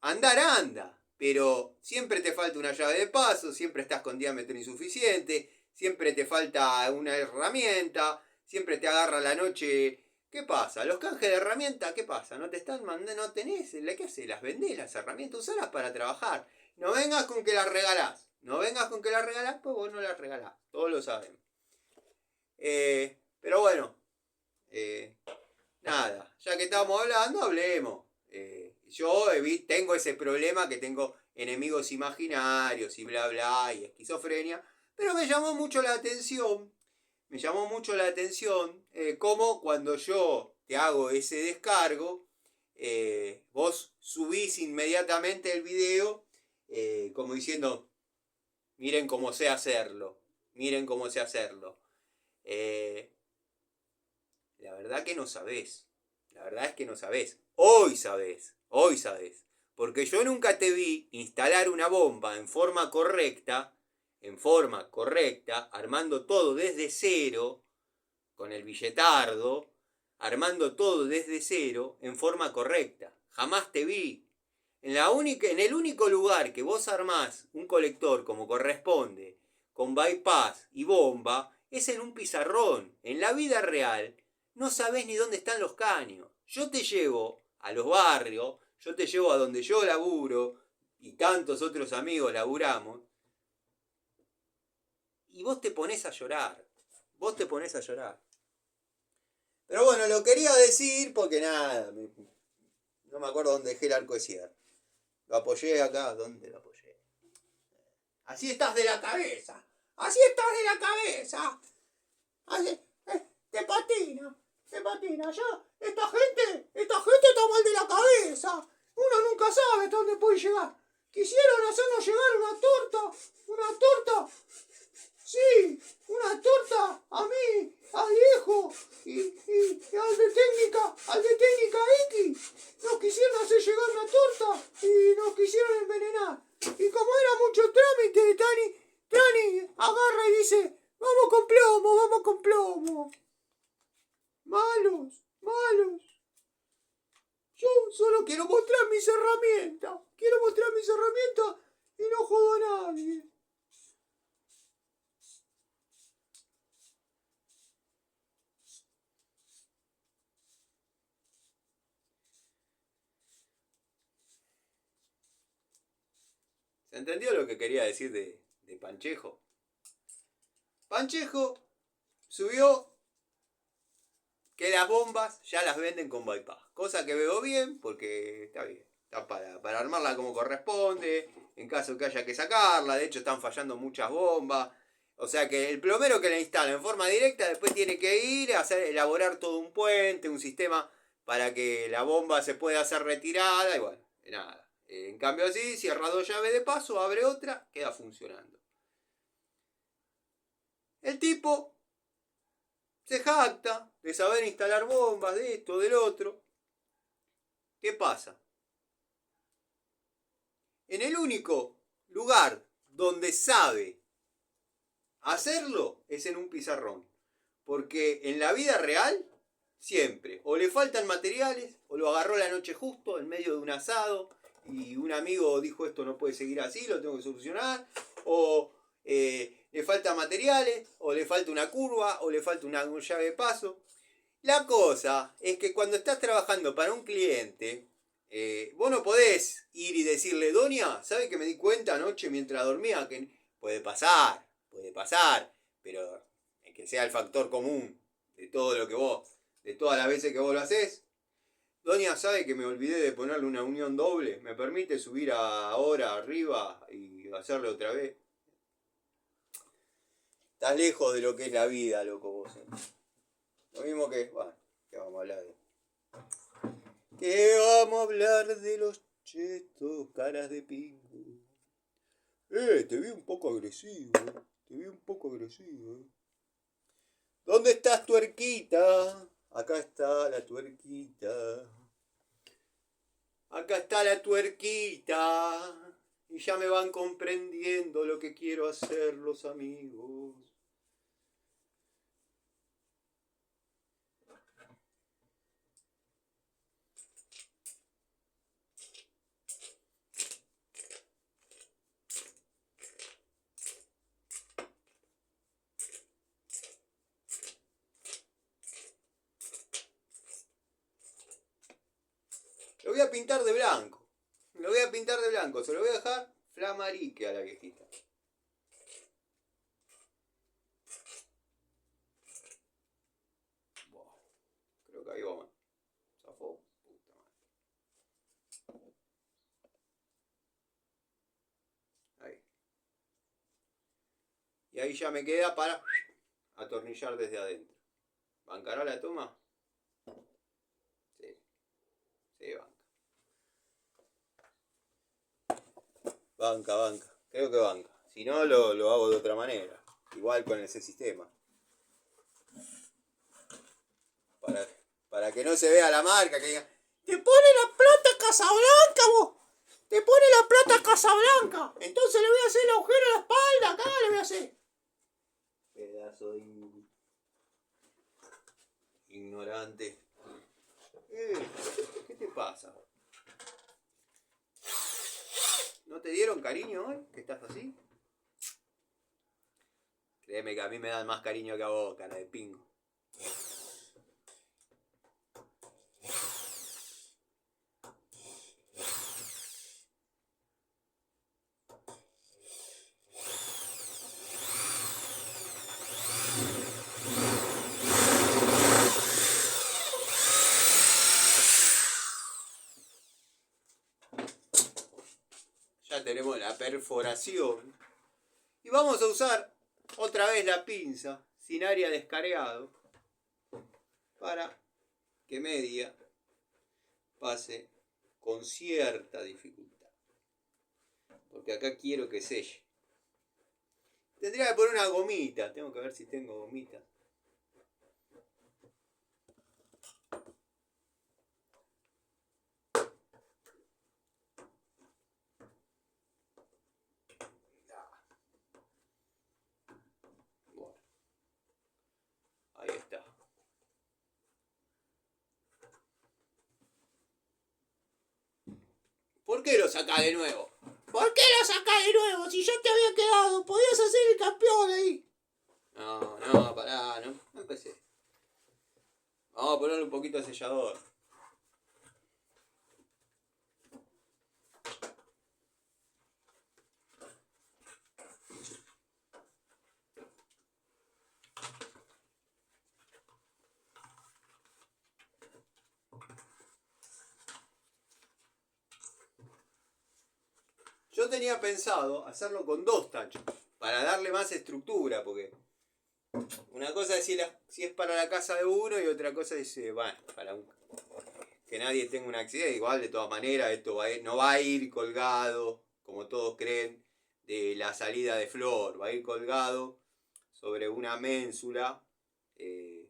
andar anda, pero siempre te falta una llave de paso, siempre estás con diámetro insuficiente, siempre te falta una herramienta, siempre te agarra la noche. ¿Qué pasa? Los canjes de herramienta, ¿qué pasa? ¿No te están mandando? ¿No tenés? ¿Qué haces? ¿Las vendés las herramientas? Usalas para trabajar. No vengas con que las regalás. No vengas con que las regalás, pues vos no las regalás. Todos lo saben. Pero bueno, nada, ya que estamos hablando, hablemos. Yo tengo ese problema que tengo enemigos imaginarios y bla bla y esquizofrenia, pero me llamó mucho la atención, como cuando yo te hago ese descargo, vos subís inmediatamente el video como diciendo, miren cómo sé hacerlo, miren cómo sé hacerlo. La verdad que no sabés. La verdad es que no sabés. Hoy sabés. Hoy sabés. Porque yo nunca te vi instalar una bomba en forma correcta, armando todo desde cero, con el billetardo, armando todo desde cero, en forma correcta. Jamás te vi. En el único lugar que vos armás un colector como corresponde, con bypass y bomba, es en un pizarrón. En la vida real no sabés ni dónde están los caños. Yo te llevo a los barrios, yo te llevo a donde yo laburo y tantos otros amigos laburamos, y vos te ponés a llorar. Vos te ponés a llorar. Pero bueno, lo quería decir porque nada, no me acuerdo dónde dejé el arco de cierre. Lo apoyé acá, ¿dónde lo apoyé? Así estás de la cabeza. Así estás de la cabeza. Así, te patina, te patina. Ya, esta gente está mal de la cabeza. Uno nunca sabe hasta dónde puede llegar. Quisieron hacernos llegar una torta. Sí, una torta a mí, al viejo y al de técnica X. Nos quisieron hacer llegar una torta y nos quisieron envenenar. Y como era mucho trámite, Trani agarra y dice, vamos con plomo. Malos. Yo solo quiero mostrar mis herramientas. Y no jodo a nadie. ¿Se entendió lo que quería decir de Panchejo? Panchejo subió que las bombas ya las venden con bypass. Cosa que veo bien, porque está bien. Está para armarla como corresponde, en caso que haya que sacarla. De hecho, están fallando muchas bombas. O sea que el plomero que la instala en forma directa después tiene que ir a elaborar todo un puente, un sistema para que la bomba se pueda hacer retirada. Y bueno, nada. En cambio así, cierra 2 llaves de paso, abre otra, queda funcionando. El tipo se jacta de saber instalar bombas, de esto, del otro. ¿Qué pasa? En el único lugar donde sabe hacerlo es en un pizarrón. Porque en la vida real, siempre, o le faltan materiales, o lo agarró la noche justo, en medio de un asado, y un amigo dijo esto no puede seguir así, lo tengo que solucionar, o le faltan materiales, o le falta una curva, o le falta una llave de paso. La cosa es que cuando estás trabajando para un cliente, vos no podés ir y decirle, Doña, ¿sabe que me di cuenta anoche mientras dormía? Que puede pasar, pero que sea el factor común de todo lo que vos, de todas las veces que vos lo haces. Doña, ¿sabe que me olvidé de ponerle una unión doble? ¿Me permite subir ahora arriba y hacerle otra vez? Estás lejos de lo que es la vida, loco, vos. Lo mismo que, bueno, que vamos a hablar de... Que vamos a hablar de los chetos, caras de pingo. Te vi un poco agresivo, ¿Dónde estás, tuerquita? Acá está la tuerquita. Y ya me van comprendiendo lo que quiero hacer los amigos. Lo voy a pintar de blanco. Se lo voy a dejar flamarique a la viejita. Wow. Creo que ahí vamos. Zafó. Puta madre. Ahí. Y ahí ya me queda para atornillar desde adentro. ¿Bancará la toma? Sí. Sí, banca. Banca. Creo que banca. Si no, lo hago de otra manera. Igual con ese sistema. Para que no se vea la marca, que diga, ¡te pone la plata Casablanca, vos! ¡Te pone la plata Casablanca! Entonces le voy a hacer el agujero a la espalda, acá le voy a hacer. Pedazo de ignorante. ¿Qué te pasa? ¿No te dieron cariño hoy? ¿Que estás así? Créeme que a mí me dan más cariño que a vos, cara de pingo. perforación. Y vamos a usar otra vez la pinza sin área de escareado para que media pase con cierta dificultad. Porque acá quiero que selle. Tendría que poner una gomita. Tengo que ver si tengo gomita. Bueno, ahí está. ¿Por qué lo sacás de nuevo? ¿Por qué lo sacás de nuevo? Si ya te había quedado, podías hacer el campeón ahí. No, pará, no empecé. Vamos a ponerle un poquito de sellador. Yo tenía pensado hacerlo con 2 tachos, para darle más estructura, porque una cosa es si es para la casa de uno y otra cosa es, bueno, que nadie tenga un accidente. Igual, de todas maneras, esto no va a ir colgado, como todos creen, de la salida de flor. Va a ir colgado sobre una ménsula. Y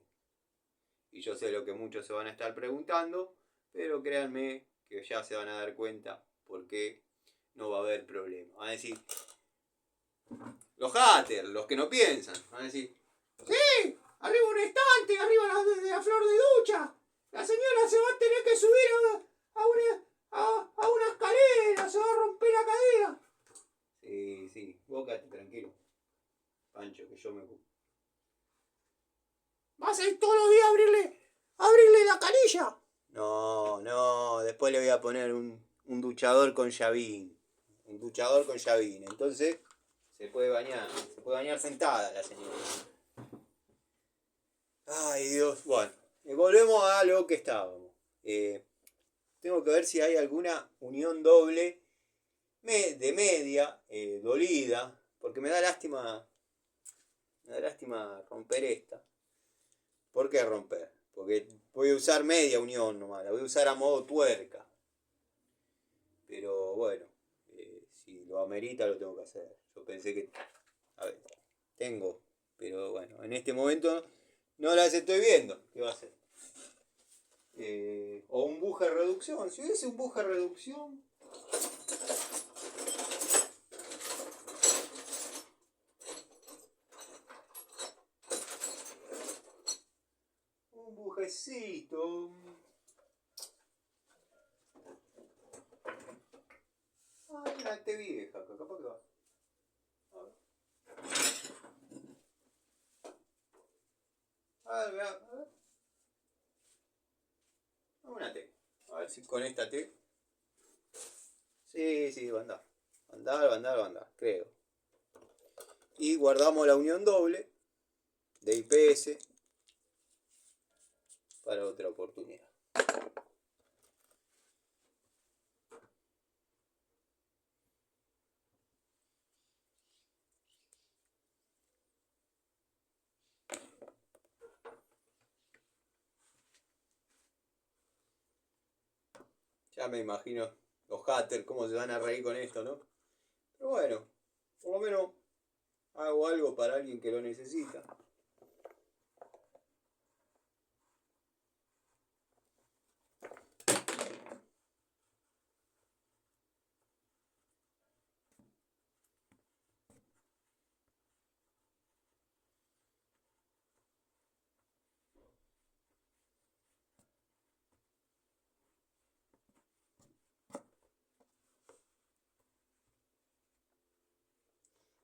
yo sé lo que muchos se van a estar preguntando, pero créanme que ya se van a dar cuenta por qué no va a haber problema. Van a decir, los haters, los que no piensan, van a decir, sí, arriba un estante, arriba la flor de ducha. La señora se va a tener que subir a una escalera, se va a romper la cadera. Sí, vos quedate tranquilo, Pancho, que yo me ocupo. ¿Vas a ir todos los días a abrirle la canilla? No, después le voy a poner un duchador con llavín. Un duchador con llavín. Entonces se puede bañar sentada la señora. Ay, Dios. Bueno, volvemos a lo que estábamos. Tengo que ver si hay alguna unión doble de media dolida, porque me da lástima romper esta. ¿Por qué romper? Porque voy a usar media unión nomás, la voy a usar a modo tuerca. Pero bueno, si lo amerita lo tengo que hacer. Yo pensé que, a ver, tengo, pero bueno, en este momento no las estoy viendo. ¿Qué va a hacer? O un buje reducción. Si hubiese un buje reducción, un bujecito. Ay, una T vieja, acá, capaz que va. A ver. Una T. A ver si con esta T. Sí, va a andar, creo. Y guardamos la unión doble de IPS para otra oportunidad. Ya me imagino los haters cómo se van a reír con esto, ¿no? Pero bueno, por lo menos hago algo para alguien que lo necesita.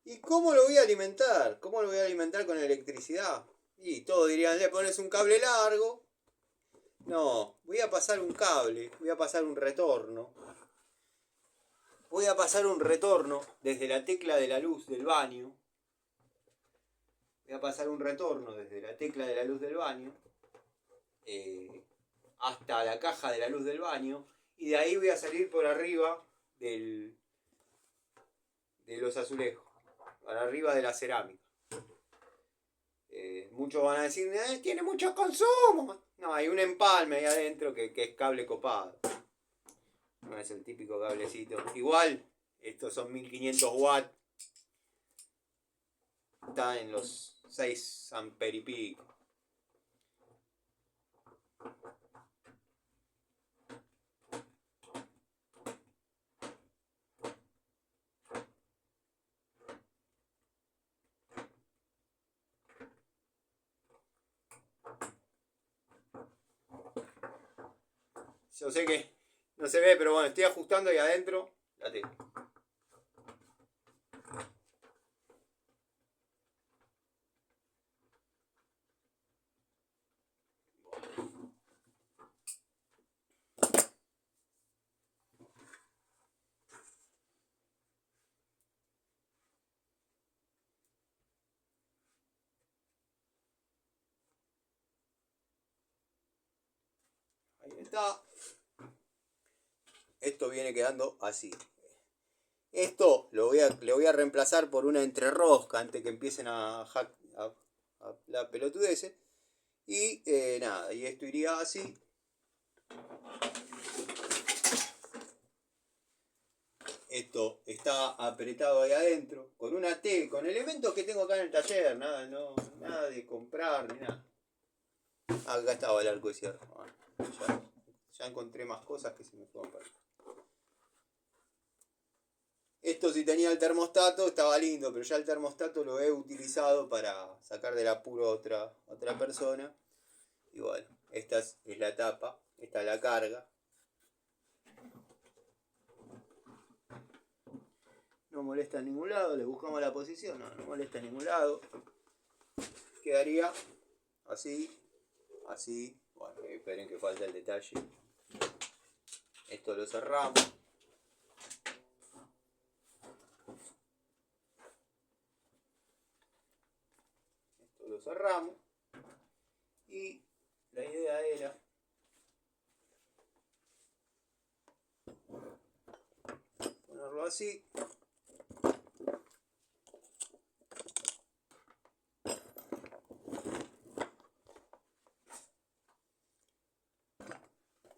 ¿Y cómo lo voy a alimentar? ¿Cómo lo voy a alimentar con electricidad? Y todos dirían, le pones un cable largo. No, voy a pasar un cable, voy a pasar un retorno. Voy a pasar un retorno desde la tecla de la luz del baño. Voy a pasar un retorno desde la tecla de la luz del baño hasta la caja de la luz del baño. Y de ahí voy a salir por arriba del de los azulejos, para arriba de la cerámica. Muchos van a decir, tiene mucho consumo. No, hay un empalme ahí adentro que es cable copado. No es el típico cablecito. Igual, estos son 1500 watts. Está en los 6 amperes y pico. Yo sé que no se ve, pero bueno, estoy ajustando ahí adentro la tela. Ahí está. Esto viene quedando así. Esto le voy a reemplazar por una entrerosca antes que empiecen a la pelotudez. Y nada, y esto iría así. Esto está apretado ahí adentro. Con una T, con elementos que tengo acá en el taller. Nada de comprar ni nada. Acá estaba el arco de cierre. Bueno, ya encontré más cosas que se me fueron para. Esto si tenía el termostato estaba lindo, pero ya el termostato lo he utilizado para sacar del apuro a otra persona. Y bueno, esta es la tapa, esta es la carga. No molesta en ningún lado, le buscamos la posición, no molesta en ningún lado. Quedaría así, así. Bueno, esperen que falta el detalle. Esto lo cerramos. Esto lo cerramos. Y la idea era ponerlo así.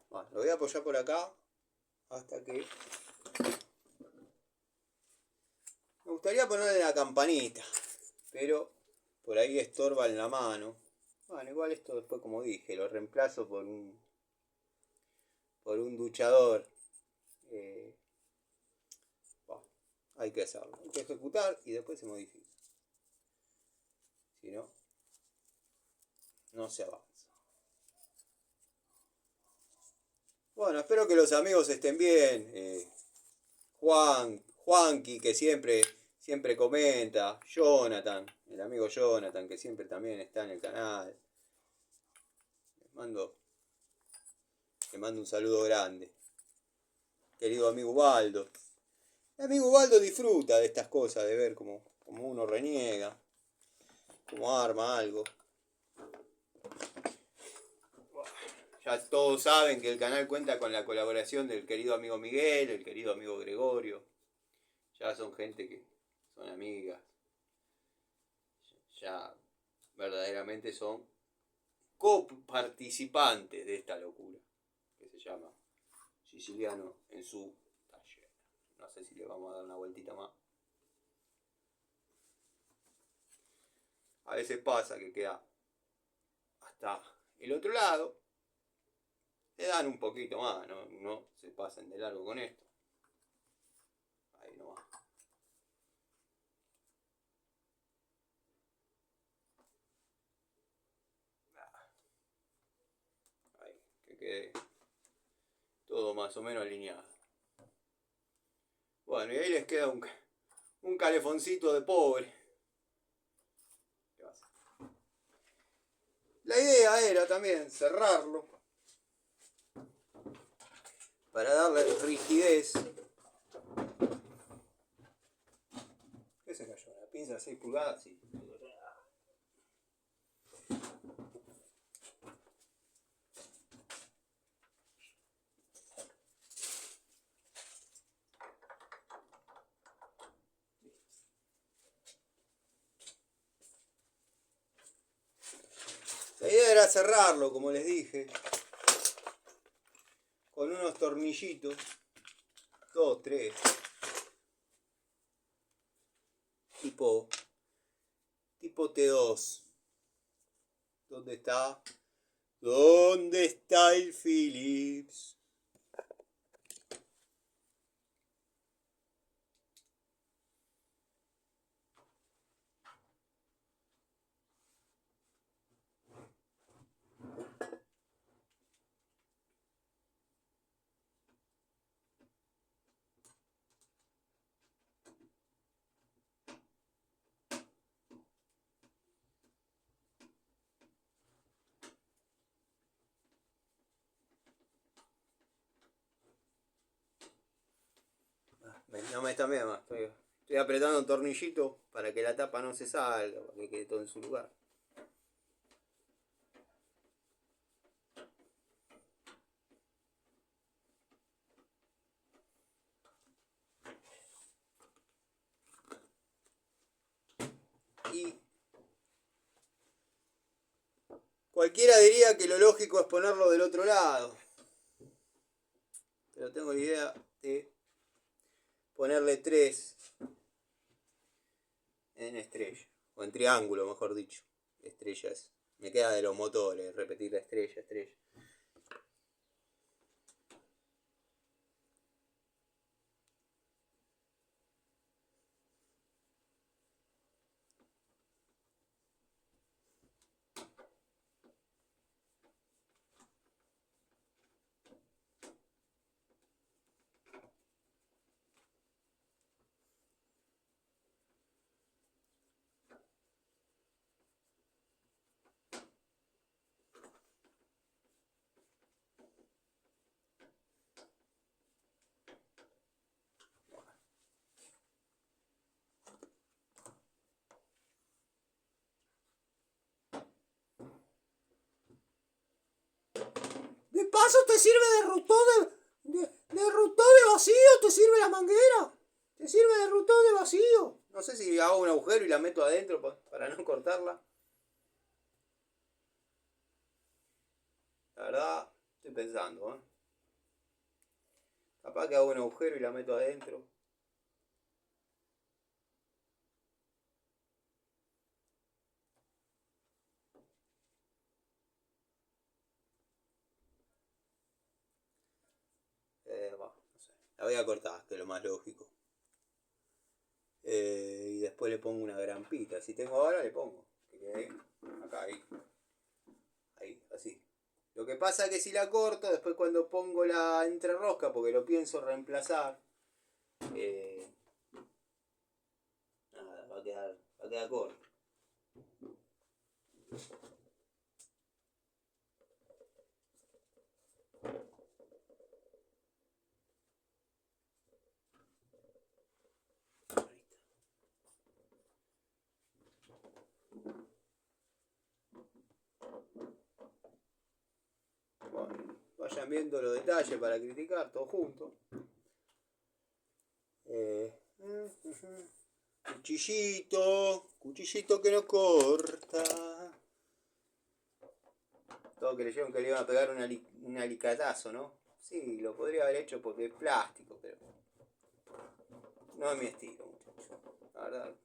Bueno, lo voy a apoyar por acá hasta que... Me gustaría ponerle la campanita, pero por ahí estorba en la mano. Bueno, igual esto después, como dije, lo reemplazo por un duchador. Bueno, hay que hacerlo, hay que ejecutar y después se modifica. Si no, no se avanza. Bueno, espero que los amigos estén bien. Juanqui, que siempre comenta. Jonathan, el amigo Jonathan, que siempre también está en el canal. Le mando un saludo grande. Querido amigo Ubaldo. El amigo Ubaldo disfruta de estas cosas, de ver cómo uno reniega, cómo arma algo. Ya todos saben que el canal cuenta con la colaboración del querido amigo Miguel, el querido amigo Gregorio. Ya son gente que son amigas. Ya verdaderamente son coparticipantes de esta locura que se llama Siciliano en su taller. No sé si le vamos a dar una vueltita más. A veces pasa que queda hasta el otro lado. Le dan un poquito más, no se pasen de largo con esto. Ahí nomás. Ahí, que quede todo más o menos alineado. Bueno, y ahí les queda un calefoncito de pobre. La idea era también cerrarlo para darle rigidez. ¿Qué se cayó? ¿La pinza de 6 pulgadas? Sí. La idea era cerrarlo, como les dije, con unos tornillitos, 2, 3, tipo T2. ¿Dónde está? ¿Dónde está el Philips? No me está bien más. Estoy apretando un tornillito para que la tapa no se salga, para que quede todo en su lugar. Y cualquiera diría que lo lógico es ponerlo del otro lado. Pero tengo la idea de ponerle 3 en estrella. O en triángulo, mejor dicho. Estrellas. Me queda de los motores, repetir la estrella, estrella. De paso te sirve de rotor de rotor de vacío, te sirve la manguera. Te sirve de rotor de vacío. No sé si hago un agujero y la meto adentro para no cortarla. La verdad, estoy pensando, Capaz que hago un agujero y la meto adentro. No sé. La voy a cortar, que es lo más lógico. Y después le pongo una grampita. Si tengo ahora, le pongo. Que quede acá, ahí. Ahí, así. Lo que pasa es que si la corto, después cuando pongo la entrerosca, porque lo pienso reemplazar, nada, va a quedar corto. Bueno, vayan viendo los detalles para criticar, todo junto. Cuchillito que no corta. Todos creyeron que le iban a pegar un alicatazo, ¿no? Sí, lo podría haber hecho porque es plástico, pero no es mi estilo, muchachos. La verdad,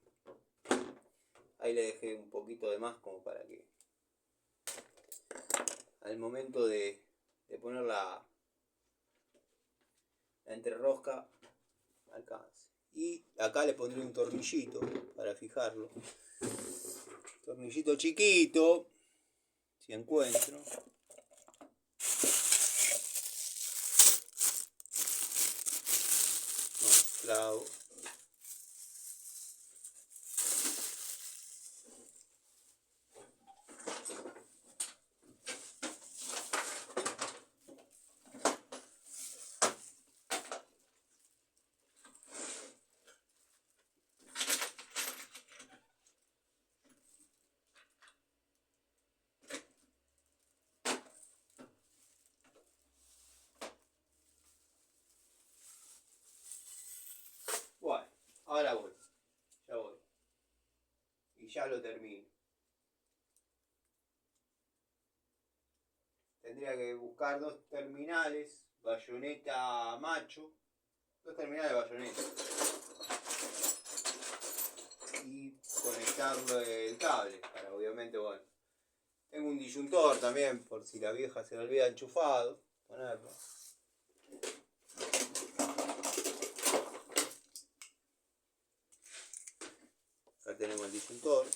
ahí le dejé un poquito de más como para que al momento de poner la entrerosca alcance. Y acá le pondré un tornillito para fijarlo. Tornillito chiquito, si encuentro. No, clavo. Bueno, ahora voy. Ya voy. Y ya lo termino. tendría que buscar 2 terminales, bayoneta macho, 2 terminales de bayoneta. Y conectarle el cable, para obviamente, bueno. Tengo un disyuntor también, por si la vieja se le olvida enchufado, ponerlo. Acá tenemos el disyuntor.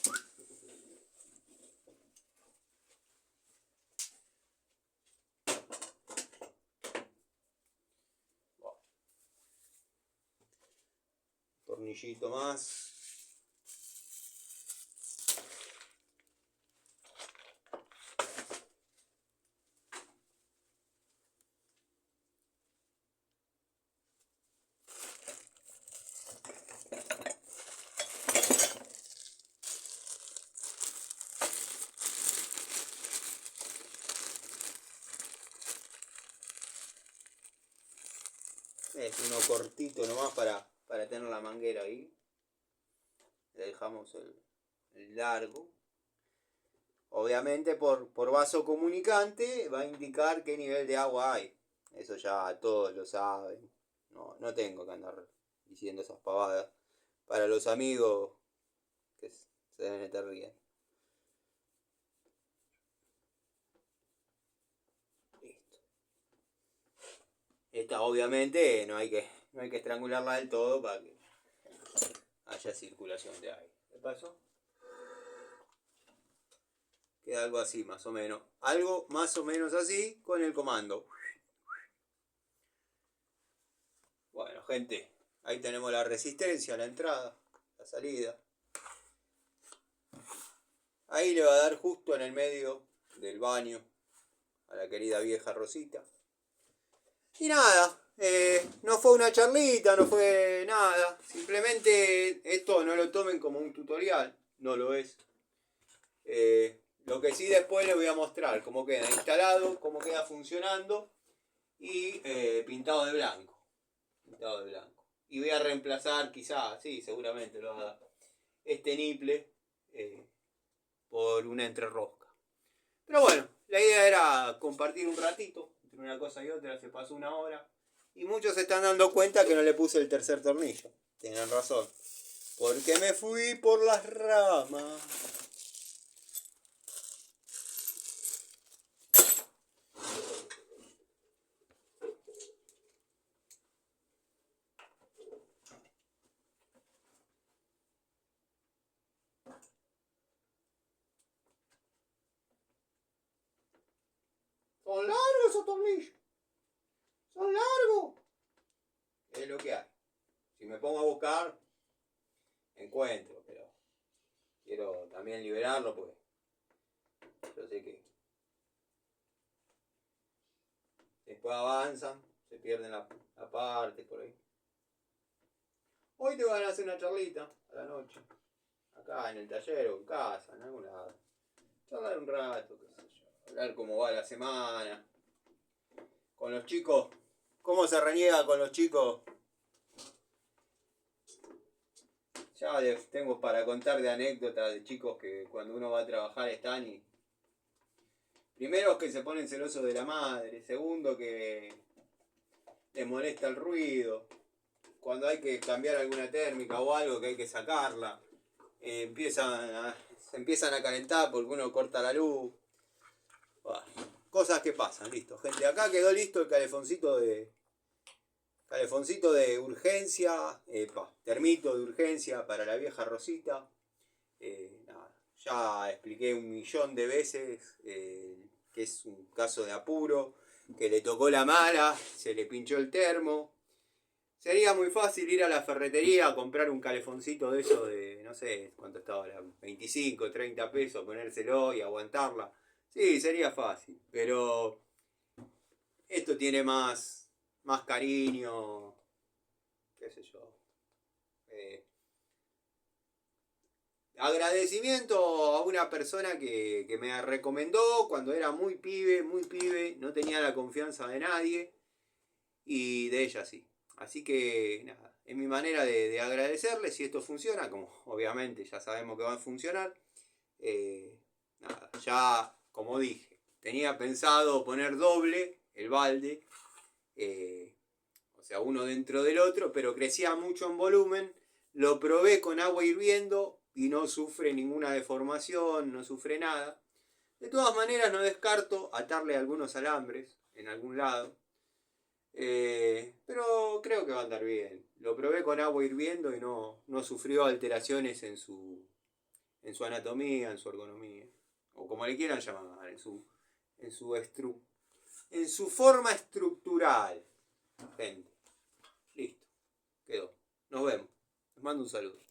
Tornillito más. Es uno cortito nomás para tener la manguera ahí. Le dejamos el largo. Obviamente por vaso comunicante va a indicar qué nivel de agua hay. Eso ya todos lo saben. No tengo que andar diciendo esas pavadas. Para los amigos que se deben estar riendo. Listo. Esta obviamente no hay que estrangularla del todo para que haya circulación de aire. ¿Qué pasó? Queda algo así más o menos. Algo más o menos así con el comando. Bueno, gente, ahí tenemos la resistencia, la entrada, la salida. Ahí le va a dar justo en el medio del baño a la querida vieja Rosita. Y nada, no fue una charlita, no fue nada. Simplemente esto no lo tomen como un tutorial, no lo es. Lo que sí después les voy a mostrar cómo queda instalado, cómo queda funcionando y pintado de blanco. Pintado de blanco. Y voy a reemplazar quizás, sí, seguramente lo haga, este niple por una entrerosca. Pero bueno, la idea era compartir un ratito entre una cosa y otra, se pasó una hora. Y muchos se están dando cuenta que no le puse el tercer tornillo. Tienen razón. Porque me fui por las ramas. Son largos esos tornillos. Son largos. Es lo que hay. Si me pongo a buscar, encuentro, pero quiero también liberarlo, pues yo sé que después avanzan, se pierden la parte por ahí. Hoy te van a hacer una charlita a la noche, acá en el taller o en casa, en algún lado. Charlar un rato, qué sé yo. Hablar cómo va la semana. Con los chicos, cómo se reniega con los chicos. Ya tengo para contar de anécdotas de chicos que cuando uno va a trabajar están y... Primero que se ponen celosos de la madre. Segundo que les molesta el ruido. Cuando hay que cambiar alguna térmica o algo que hay que sacarla. Se empiezan a calentar porque uno corta la luz. Bueno, cosas que pasan, listo. Gente, acá quedó listo el calefoncito de urgencia, termito de urgencia para la vieja Rosita. Nada, ya expliqué 1.000.000 de veces que es un caso de apuro, que le tocó la mala, se le pinchó el termo. Sería muy fácil ir a la ferretería a comprar un calefoncito de eso de, no sé cuánto estaba, 25, 30 pesos, ponérselo y aguantarla. Sí, sería fácil, pero esto tiene más cariño, qué sé yo. Agradecimiento a una persona que me recomendó cuando era muy pibe, no tenía la confianza de nadie y de ella sí. Así que nada, es mi manera de agradecerle si esto funciona, como obviamente ya sabemos que va a funcionar. Nada, ya como dije, tenía pensado poner doble el balde, o sea, uno dentro del otro, pero crecía mucho en volumen. Lo probé con agua hirviendo y no sufre ninguna deformación, no sufre nada. De todas maneras, no descarto atarle algunos alambres en algún lado. Pero creo que va a andar bien. Lo probé con agua hirviendo y no sufrió alteraciones en su anatomía, en su ergonomía. O como le quieran llamar, en su forma estructural. Gente, listo, quedó. Nos vemos. Les mando un saludo.